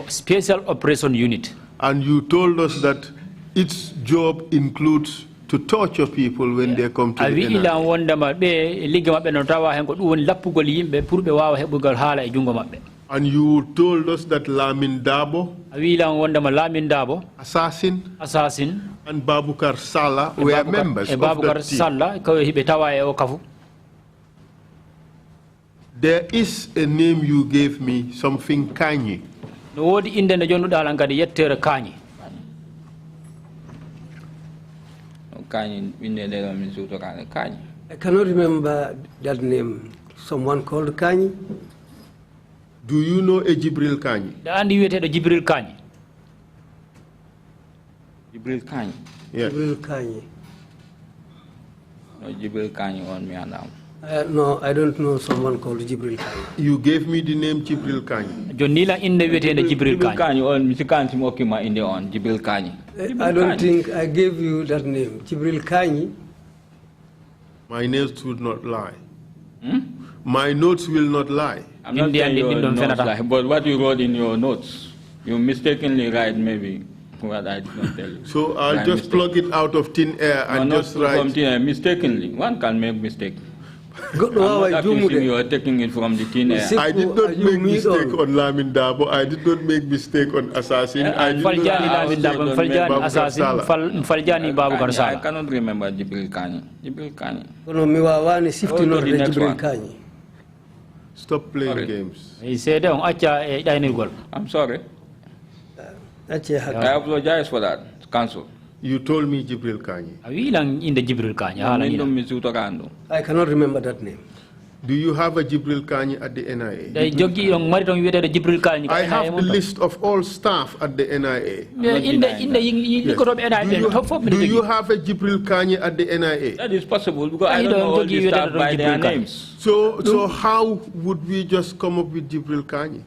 Special Operation Unit. And you told us that its job includes to torture people when they come to the awi ila NIA. wonda mabbe ligge mabbe no tawa hen ko dum woni lappugol yimbe pour be wawa hebugal haala e jungo mabbe. And you told us that Lamin Dabo, awi ila wonda ma Lamin Dabo assassin and Babukar Sala were members of Babukar that team. Sala ko hibe tawa e o kafu. There is a name you gave me, something Kanyi. No wodi inde no jondu dalan kadi yettere Kanyi. Kanyi I cannot remember that name. Someone called Kanyi. Do you know a Jibril Kanyi? Da andi wiyeteɗo Jibril Kanyi. Jibril Kanyi? Yes. Jibril Kanyi. No, Jibril Kanyi on me and no, I don't know someone called Jibril Kanyi. You gave me the name Jibril Kanyi. Jonila inde wiyeteɗo Jibril Kanyi on Mr. Kanyi Mokima inde on Jibril Kanyi. I don't think I gave you that name. Jibril Kanyi. My notes would not lie. My notes will not lie. I'm not saying your notes lie, but what you wrote in your notes, you mistakenly write maybe what I did not tell you. So I'll just plug it out of thin air and just write. From thin air, mistakenly. One can make mistake. I'm not accusing you are taking it from the thin air. I did not make mistake on Lamin Dabo. I did not make mistake on Assassin. I did cannot remember Jibril Kanyi. Jibril Kanyi. Stop playing games. He said, I'm sorry. I apologize for that. Cancel. You told me Jibril Kanyi. I cannot remember that name. Do you have a Jibril Kanyi at the NIA? I have the list of all staff at the NIA. Yes. Do you have a Jibril Kanyi at the NIA? That is possible because I don't know all the staff by their names. So how would we just come up with Jibril Kanyi?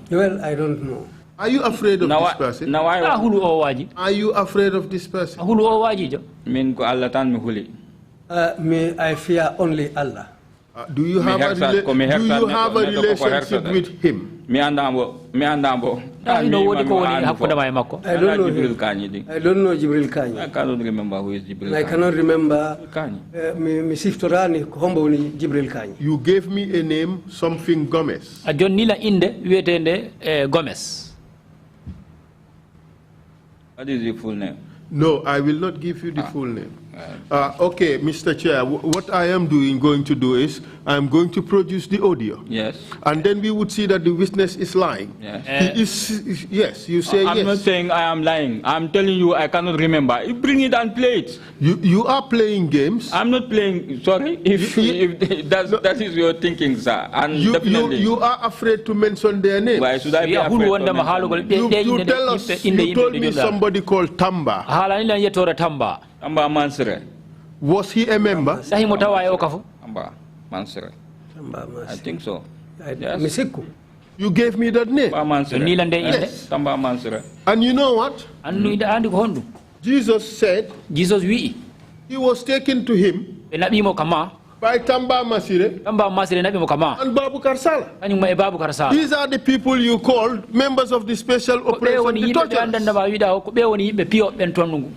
Well, I don't know. Are you afraid of this person? Are you afraid of this person? I fear only Allah. Do you have a relationship with him? I don't know Jibril Kanyi. I cannot remember who is Jibril Kanyi. I cannot remember Jibril Kanyi. You gave me a name, something Gomez. Gomez. What is the full name? No, I will not give you the full name. Okay, Mr. Chair, what I am going to do is, I'm going to produce the audio. Yes. And then we would see that the witness is lying. Yes. Yes, you say yes. I'm not saying I am lying. I'm telling you I cannot remember. You bring it and play it. You are playing games. I'm not playing, sorry, if that is your thinking, sir. And you are afraid to mention their name. Why should I be afraid to mention you tell us, you told me somebody called Tamba. Tamba Mansere. Was he a member? Tamba Mansere. I think so. Yes. You gave me that name. Yes. Tamba Mansere. And you know what? Jesus said he was taken to him by Tamba Masire and Babukar Sala. These are the people you called members of the special operation. Special operation.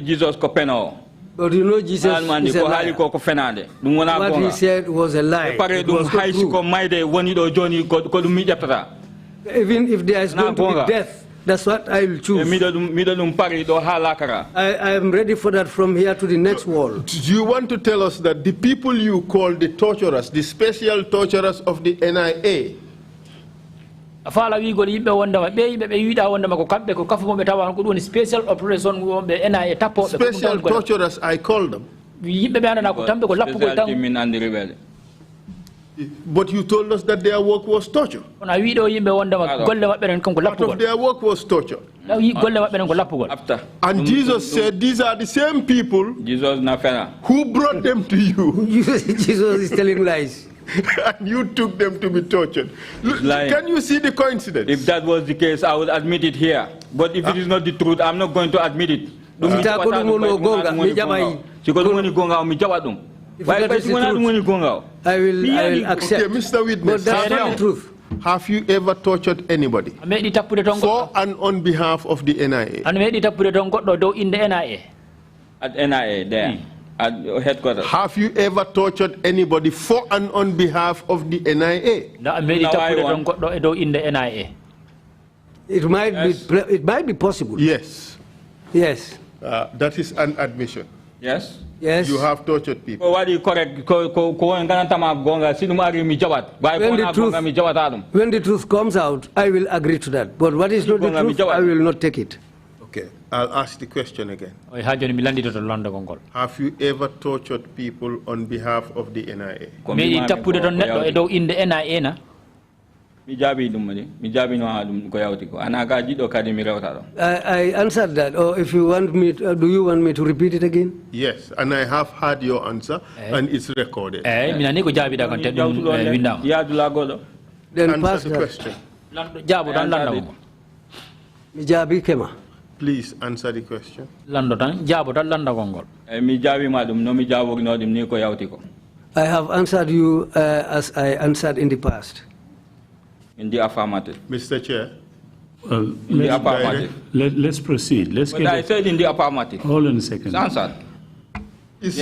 Jesus Kopeno. But you know Jesus is a liar. What he said was a lie. It was not true. Even if there is going to be death, that's what I will choose. I am ready for that from here to the next world. Do you want to tell us that the people you call the torturers, the special torturers of the NIA, special operation special torturers, I call them. But you told us that their work was torture. Part of their work was torture. And Jesus said these are the same people who brought them to you. Jesus is telling lies. And you took them to be tortured. Can you see the coincidence? If that was the case, I would admit it here. But if it is not the truth, I'm not going to admit it. If that is the truth, I will accept. Okay, Mr. Witness. But that's not the truth. Have you ever tortured anybody for and on behalf of the NIA? In the NIA. At NIA, there. At headquarters. Have you ever tortured anybody for and on behalf of the NIA? In the NIA. It might be possible. Yes. Yes. That is an admission. Yes. Yes. You have tortured people. When the truth comes out, I will agree to that. But what is not the truth, I will not take it. Okay. I'll ask the question again. Have you ever tortured people on behalf of the NIA? In the NIA. I answered that. Or if you want me, do you want me to repeat it again? Yes, and I have heard your answer, and it's recorded. Then pass the question. Please answer the question. I have answered you as I answered in the past. In the affirmative. Mr. Chair. Well, let's proceed. I said in the affirmative. Hold on a second. Answer. Is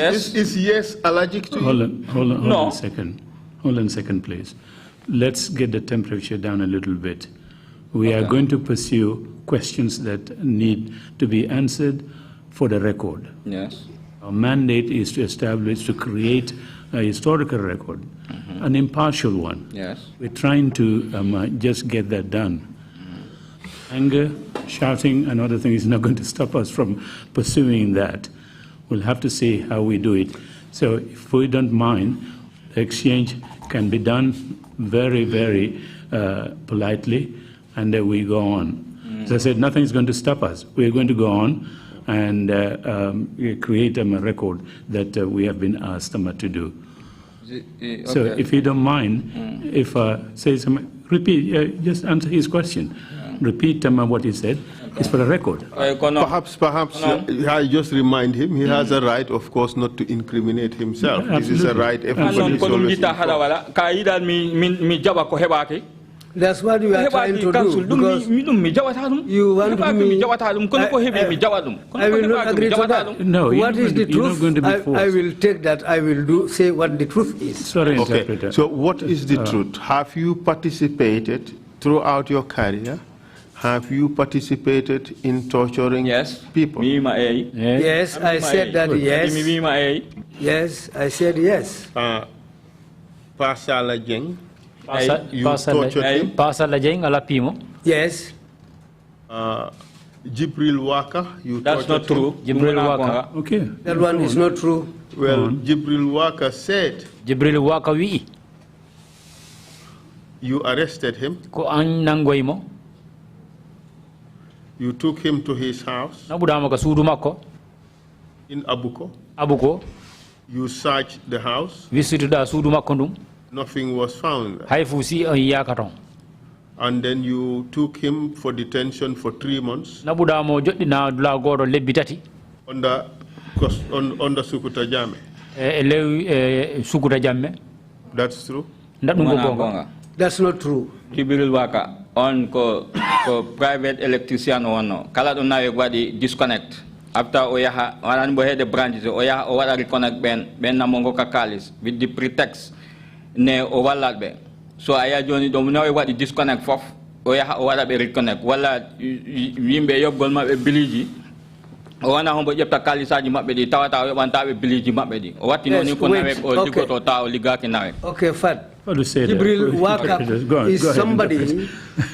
yes allergic to you? Hold on a second. Hold on a second, please. Let's get the temperature down a little bit. We are going to pursue questions that need to be answered for the record. Yes. Our mandate is to create a historical record, an impartial one. Yes. We're trying to just get that done. Anger, shouting, and other things is not going to stop us from pursuing that. We'll have to see how we do it. So if we don't mind, the exchange can be done very, very politely, and then we go on. As I said, nothing is going to stop us. We're going to go on and create a record that we have been asked to do. Okay. So if you don't mind, if say something, repeat, just answer his question. Repeat what he said. It's for the record. Perhaps I just remind him he has a right, of course, not to incriminate himself. This is a right everybody is always informed. That's what you are trying to do, because you want me. I will not agree to that. No, what is the truth? Going to be I will take that. I will say what the truth is. Sorry, okay. Interpreter. So what is the truth? Have you participated throughout your career? Have you participated in torturing people? Yes, I said that. Yes. Yes, I said yes. Pasala Jeng. You tortured him? Yes. Jibril Waka, you That's not true. Jibril Waka. Okay. That one is not true. Well, Jibril Waka said. Jibril Waka wi. You arrested him. Ko an nangoy mo. You took him to his house. Nabudama ka sudu makko. In Abuko. Abuko. You searched the house. Visited da sudu makko ndum. Nothing was found. And then you took him for detention for 3 months. Under Sukuta Jame. Sukuta Jame. That's true. That's not true. Jibril Waka on ko private electrician ono. Kala do na yegwadi disconnect. After oyaha waran bo the branches oyaha o wala reconnect ben na mongo kakalis with the pretext ne o wala be. So aya joni do na wadi disconnect fof oyaha o wala be reconnect wala yimbe yobgol ma be biliji o wana hombo jepta kalisaji mabbe di tawata o banta be biliji mabbe di o watti noni ko nawe o digoto taw ligaki nawe. Okay, Fat. Jibril Waka is somebody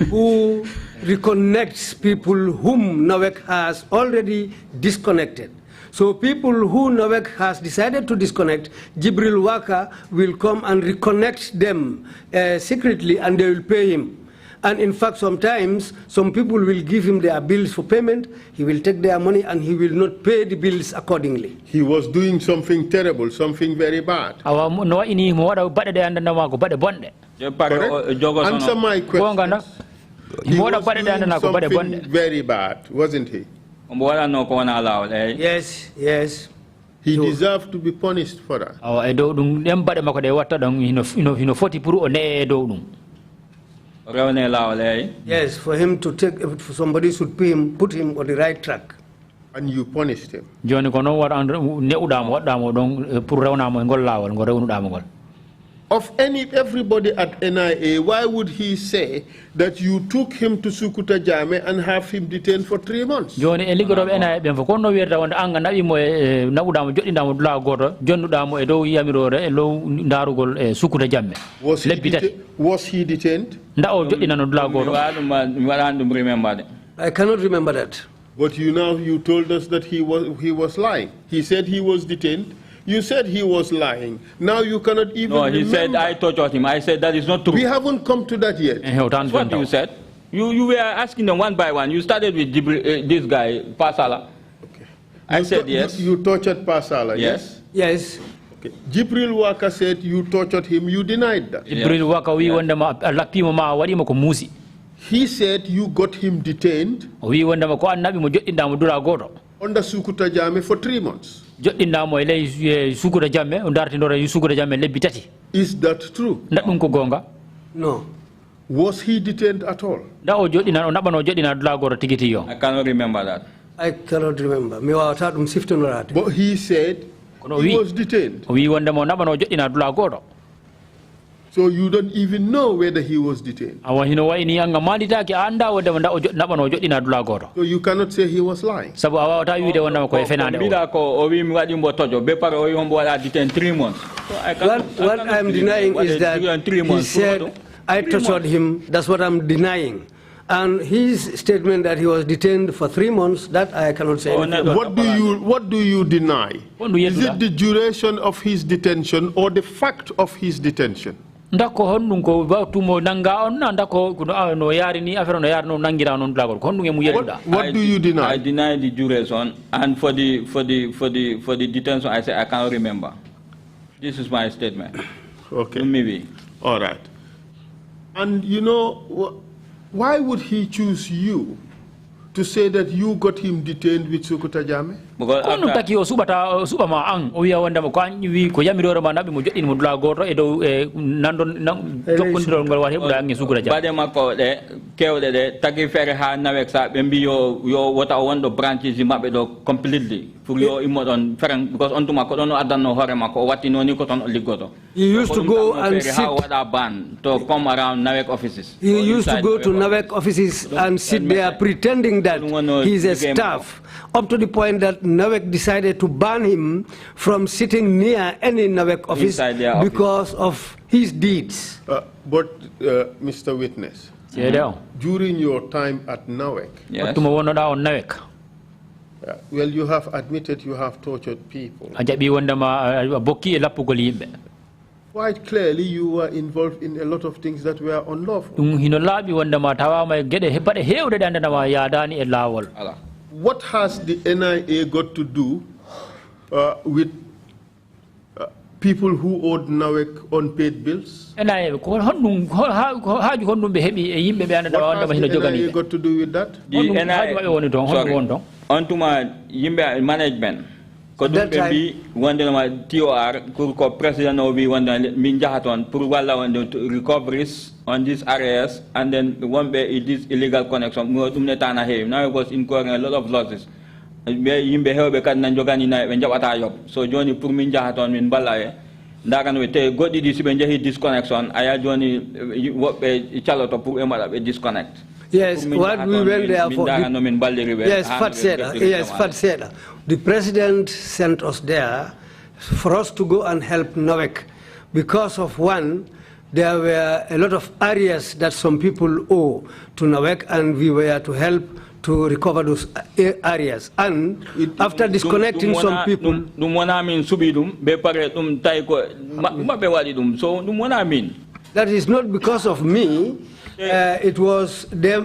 who reconnects people whom Nawek has already disconnected. So people who Nawek has decided to disconnect, Jibril Waka will come and reconnect them secretly, and they will pay him. And in fact, sometimes some people will give him their bills for payment, he will take their money and he will not pay the bills accordingly. He was doing something terrible, something very bad. Answer my question. He was doing something very bad, wasn't he? Yes, yes. He deserved to be punished for that. Yes, for him to take, for somebody should put him on the right track. And you punished him. Of everybody at NIA, why would he say that you took him to Sukuta Jame and have him detained for 3 months? Joni eligoro NIA ben ko no werda wonde anga nabi mo nabudamo joddindamo dula goto jonnudamo e dow yamirore e low darugol e Sukuta Jamme. Was he detained? Nda o joddinano dula goto. I cannot remember that. But you told us that he was lying. He said he was detained. You said he was lying. Now you cannot even remember. He said I tortured him. I said that is not true. We haven't come to that yet. That's what you said. You were asking them one by one. You started with this guy, Pasala. Okay. I said yes. You tortured Pasala, yes? Yes. Okay. Jibril Waka said you tortured him. You denied that. Jibril Waka wi wonde ma lakpimo ma wadi mako musi. He said you got him detained. Wi wonde ma ko annabi mo joddindamo dula goto. Under Sukuta Jame for 3 months. Is that true? No. Was he detained at all? I cannot remember that. I cannot remember. But he said he was detained. So you don't even know whether he was detained. So you cannot say he was lying. What I'm denying is that he said, I tortured him. That's what I'm denying. And his statement that he was detained for 3 months, that I cannot say. What do you deny? Is it the duration of his detention or the fact of his detention? What do you deny? I deny the duration, and for the detention, I say I cannot remember. This is my statement. Okay. Maybe. All right. And why would he choose you to say that you got him detained with Sukuta Jame? Completely. Because he used to go and sit. To come around NAWEC offices. He used to go to NAWEC offices and sit there pretending that he's a staff, up to the point that NAWEC decided to ban him from sitting near any NAWEC office because of his deeds. But Mr. Witness, during your time at NAWEC, yes. Well, you have admitted you have tortured people. Quite clearly, you were involved in a lot of things that were unlawful. What has the NIA got to do with people who owed NAWEC unpaid bills? What has the NIA got to do with that? The NIA, onto my management. That time, one TOR, President Obi, one Minjahaton, Purwala, recoveries on these areas, and then one bay this illegal connection. Now it was incurring a lot of losses. So Johnny Purminjahaton in Balaya, Dagan we take go this disconnection. I Johnny Charlotte Pur disconnect. Yes, what we went there for. Yes, Fatseda. The president sent us there for us to go and help NAWEC. Because of one, there were a lot of areas that some people owe to NAWEC, and we were to help to recover those areas. And after disconnecting some people... That is not because of me. It was their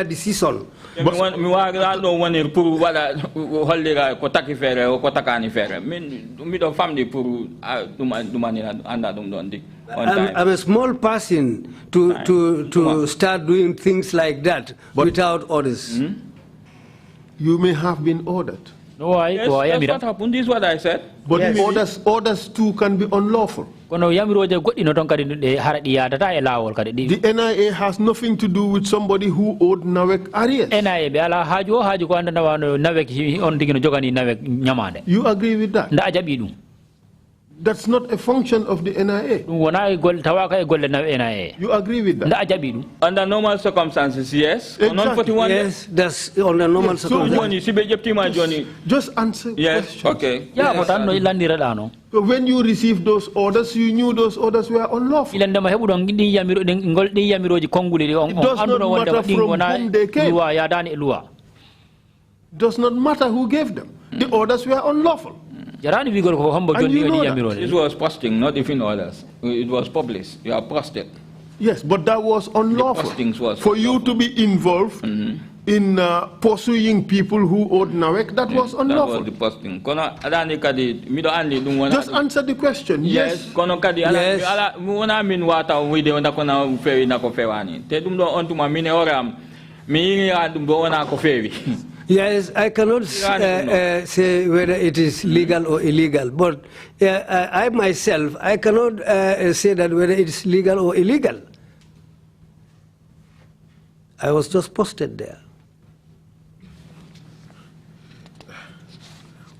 decision. But the I'm a small person to start doing things like that without orders. You may have been ordered. No, yes, that's what happened. This is what I said. But yes. orders too can be unlawful. The NIA has nothing to do with somebody who owed NAWEC arrears. You agree with that? That's not a function of the NIA. You agree with that? Under normal circumstances, yes. Exactly. Yes, that's under normal circumstances. Just answer. Yes, okay. So when you received those orders, you knew those orders were unlawful. It does not matter from whom they came. Does not matter who gave them. The orders were unlawful. This was posting, not even orders. It was published. You are posted. Yes, but that was unlawful. For you to be involved in pursuing people who owed NAWEC, that was unlawful. That was the posting. Just answer the question. Yes. Yes, I cannot say whether it is legal or illegal, but I myself, I cannot say that whether it is legal or illegal. I was just posted there.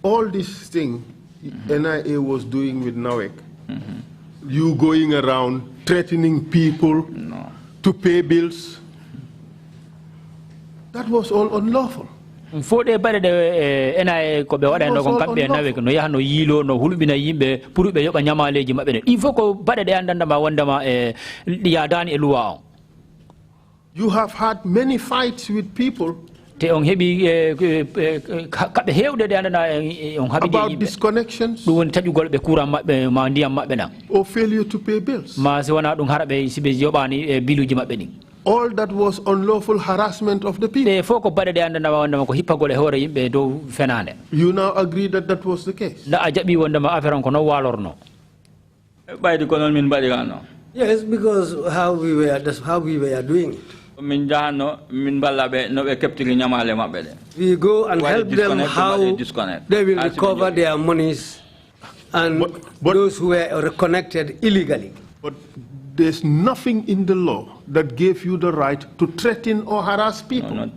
All this thing NIA was doing with NAWEC, you going around threatening people to pay bills, that was all unlawful. Fode bare de NIA ko be wada no kon kambe NAWEC no yahno yilo no hulbina yimbe pour be yoba nyamaleji mabbe il faut ko bare de andanda ma wondama yadani e luwa. You have had many fights with people about disconnections or failure to pay bills. All that was unlawful harassment of the people. You now agree that that was the case? Yes, because that's how we were doing it. We go and help them how they will recover their monies and those who were connected illegally. But there's nothing in the law that gave you the right to threaten or harass people.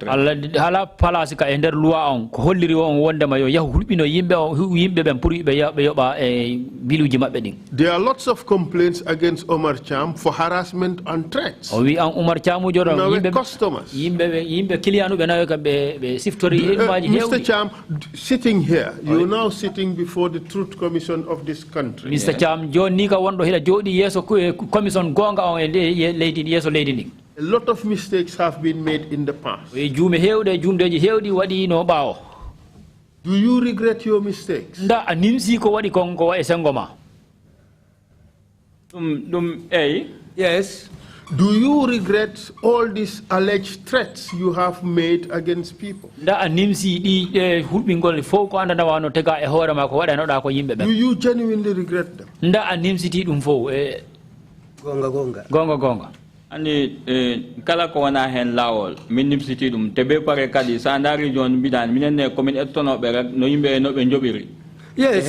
There are lots of complaints against Omar Cham for harassment and threats. Customers. Mr. Cham, sitting here, you're now sitting before the Truth Commission of this country. Mr. Cham, a lot of mistakes have been made in the past. Do you regret your mistakes? Yes. Do you regret all these alleged threats you have made against people? Do you genuinely regret them? Gonga. Ani kala ko wana hen lawol minim city dum tebe pare kadi sanda region bidan minene commune ettono be no yimbe no be njobiri. Yes,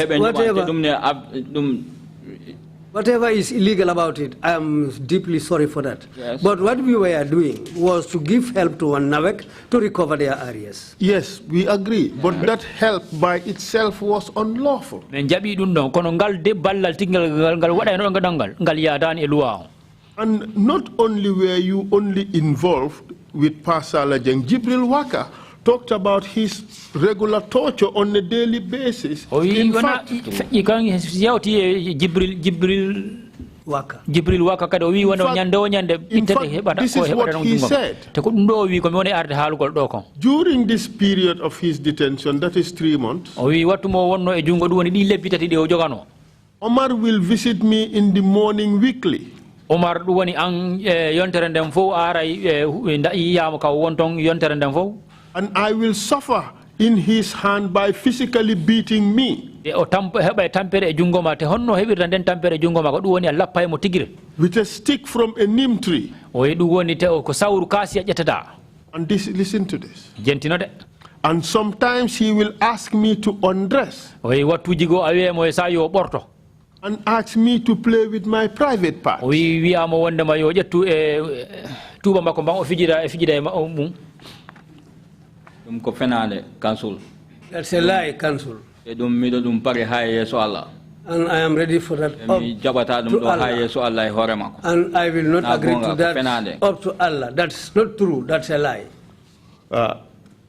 whatever is illegal about it, I am deeply sorry for that. Yes. But what we were doing was to give help to NAWEC to recover their areas. Yes, we agree, but that help by itself was unlawful. And not only were you only involved with Pasalajeng, Jibril Waka talked about his regular torture on a daily basis. In fact, Jibril Waka. This is what he said. During this period of his detention, that is 3 months, Omar will visit me in the morning weekly. And I will suffer in his hand by physically beating me with a stick from a neem tree. And listen to this. And sometimes he will ask me to undress. and asked me to play with my private part. We are more wonder my oja to Bamako o fijida mum. Ko fenade council. That's a lie, council. And I am ready for that up to Allah. And I will not agree to that up to Allah. That's not true. That's a lie.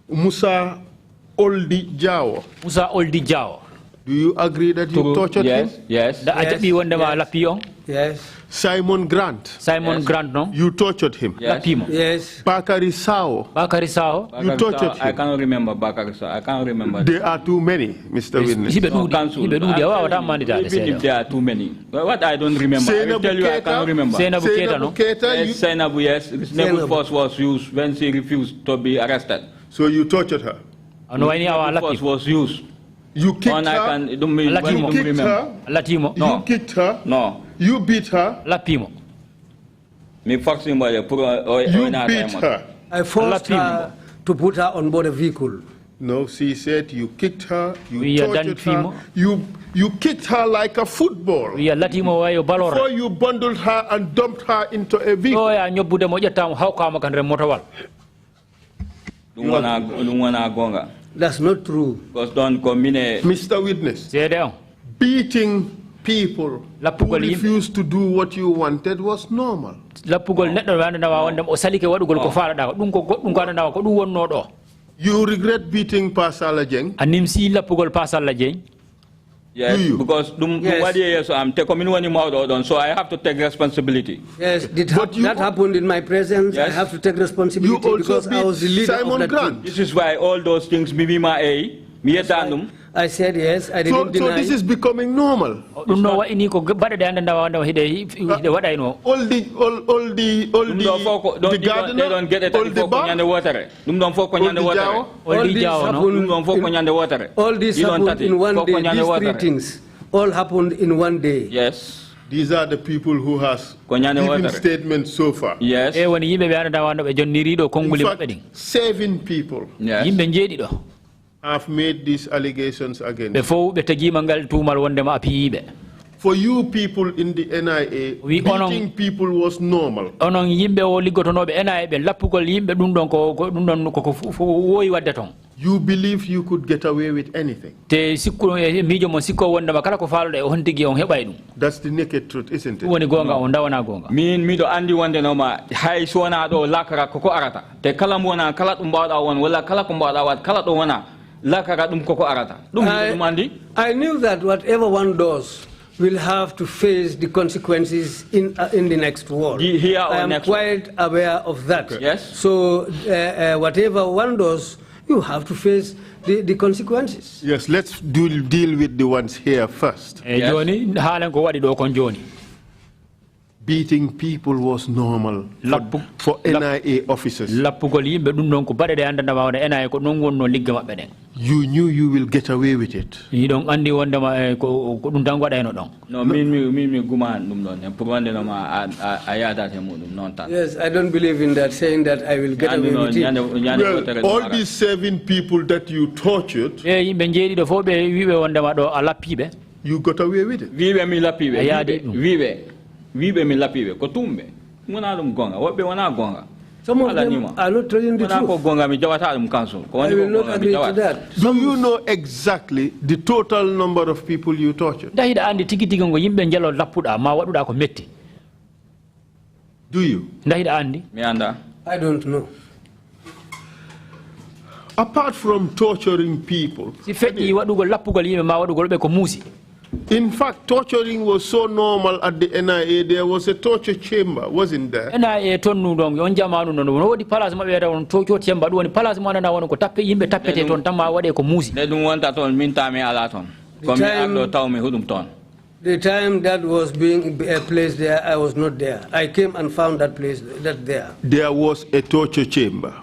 Musa Oldi Jao. Musa Oldi Jao. Do you agree that you tortured him? Yes. Yes. Simon Grant. Simon Grant, no? You tortured him. Yes. Bakari Sao. You tortured him. I cannot remember Bakari Sao. I cannot remember. There are too many, Mr. Witness. Even if there are too many. What I don't remember, I will tell you I cannot remember. Senabu Keita, yes, Senabu, yes. Reasonable force was used when she refused to be arrested. So you tortured her? Reasonable force was used. You kicked her? You kicked her? No. You beat her? You beat her? I forced her to put her on board a vehicle. No, she said you kicked her, you tortured her, you kicked her like a football. Before you bundled her and dumped her into a vehicle. That's not true. Mr. Witness, beating people who refused to do what you wanted was normal. You regret beating Pasala Jeng? Yes, because so I have to take responsibility. Yes, that happened in my presence. Yes. I have to take responsibility because I was the leader of that group. This is why all those things I said yes, I didn't deny. So this is becoming normal. All the gardener, they don't get it all the water. All this happened in one day. These three things all happened in one day. Yes. These are the people who has given statements so far. Yes. In fact, 7 people have made these allegations against you. For you people in the NIA, beating people was normal. You believe you could get away with anything. That's the naked truth, isn't it? Me do andi wande no ma hay suwana do lakara koko arata te kala mona kala tumbada wan wala kala kumbada wat kala do wana lakara dum koko arata dum mandi. I knew that whatever one does will have to face the consequences in the next war. I am quite aware of that. Yes. So whatever one does, you have to face the consequences. Yes, let's deal with the ones here first. Yes. Beating people was normal for NIA officers. You knew you will get away with it. No, yes, I don't believe in that, saying that I will get away with it. Well, all these 7 people that you tortured, you got away with it. Some of them are not telling the truth. I will not agree to that. Do you know exactly the total number of people you tortured? Do you? I don't know. Apart from torturing people, in fact, torturing was so normal at the NIA, there was a torture chamber, wasn't there? They don't want that all meantime alaton. The time that was being placed there, I was not there. I came and found that place there. There was a torture chamber.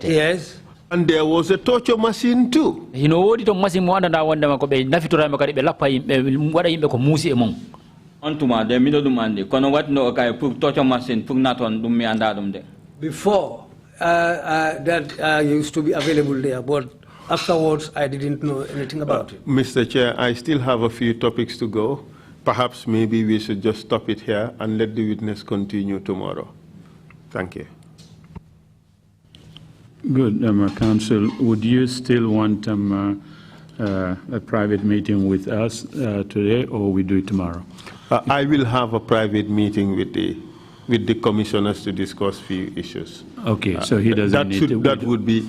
Yes. And there was a torture machine too. Before that used to be available there, but Afterwards, I didn't know anything about it. Mr. Chair, I still have a few topics to go. Perhaps maybe we should just stop it here and let the witness continue tomorrow. Thank you. Good, Counsel. Would you still want a private meeting with us today, or we do it tomorrow? I will have a private meeting with the commissioners to discuss few issues. Okay, so he doesn't need to. That would be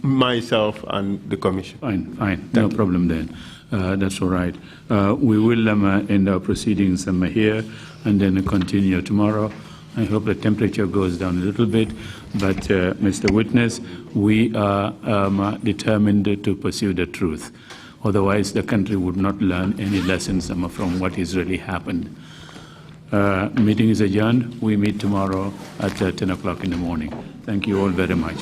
myself and the commission. Fine, no problem then. That's all right. We will end our proceedings here and then continue tomorrow. I hope the temperature goes down a little bit, but Mr. Witness, we are determined to pursue the truth. Otherwise, the country would not learn any lessons from what has really happened. Meeting is adjourned. We meet tomorrow at 10 o'clock in the morning. Thank you all very much.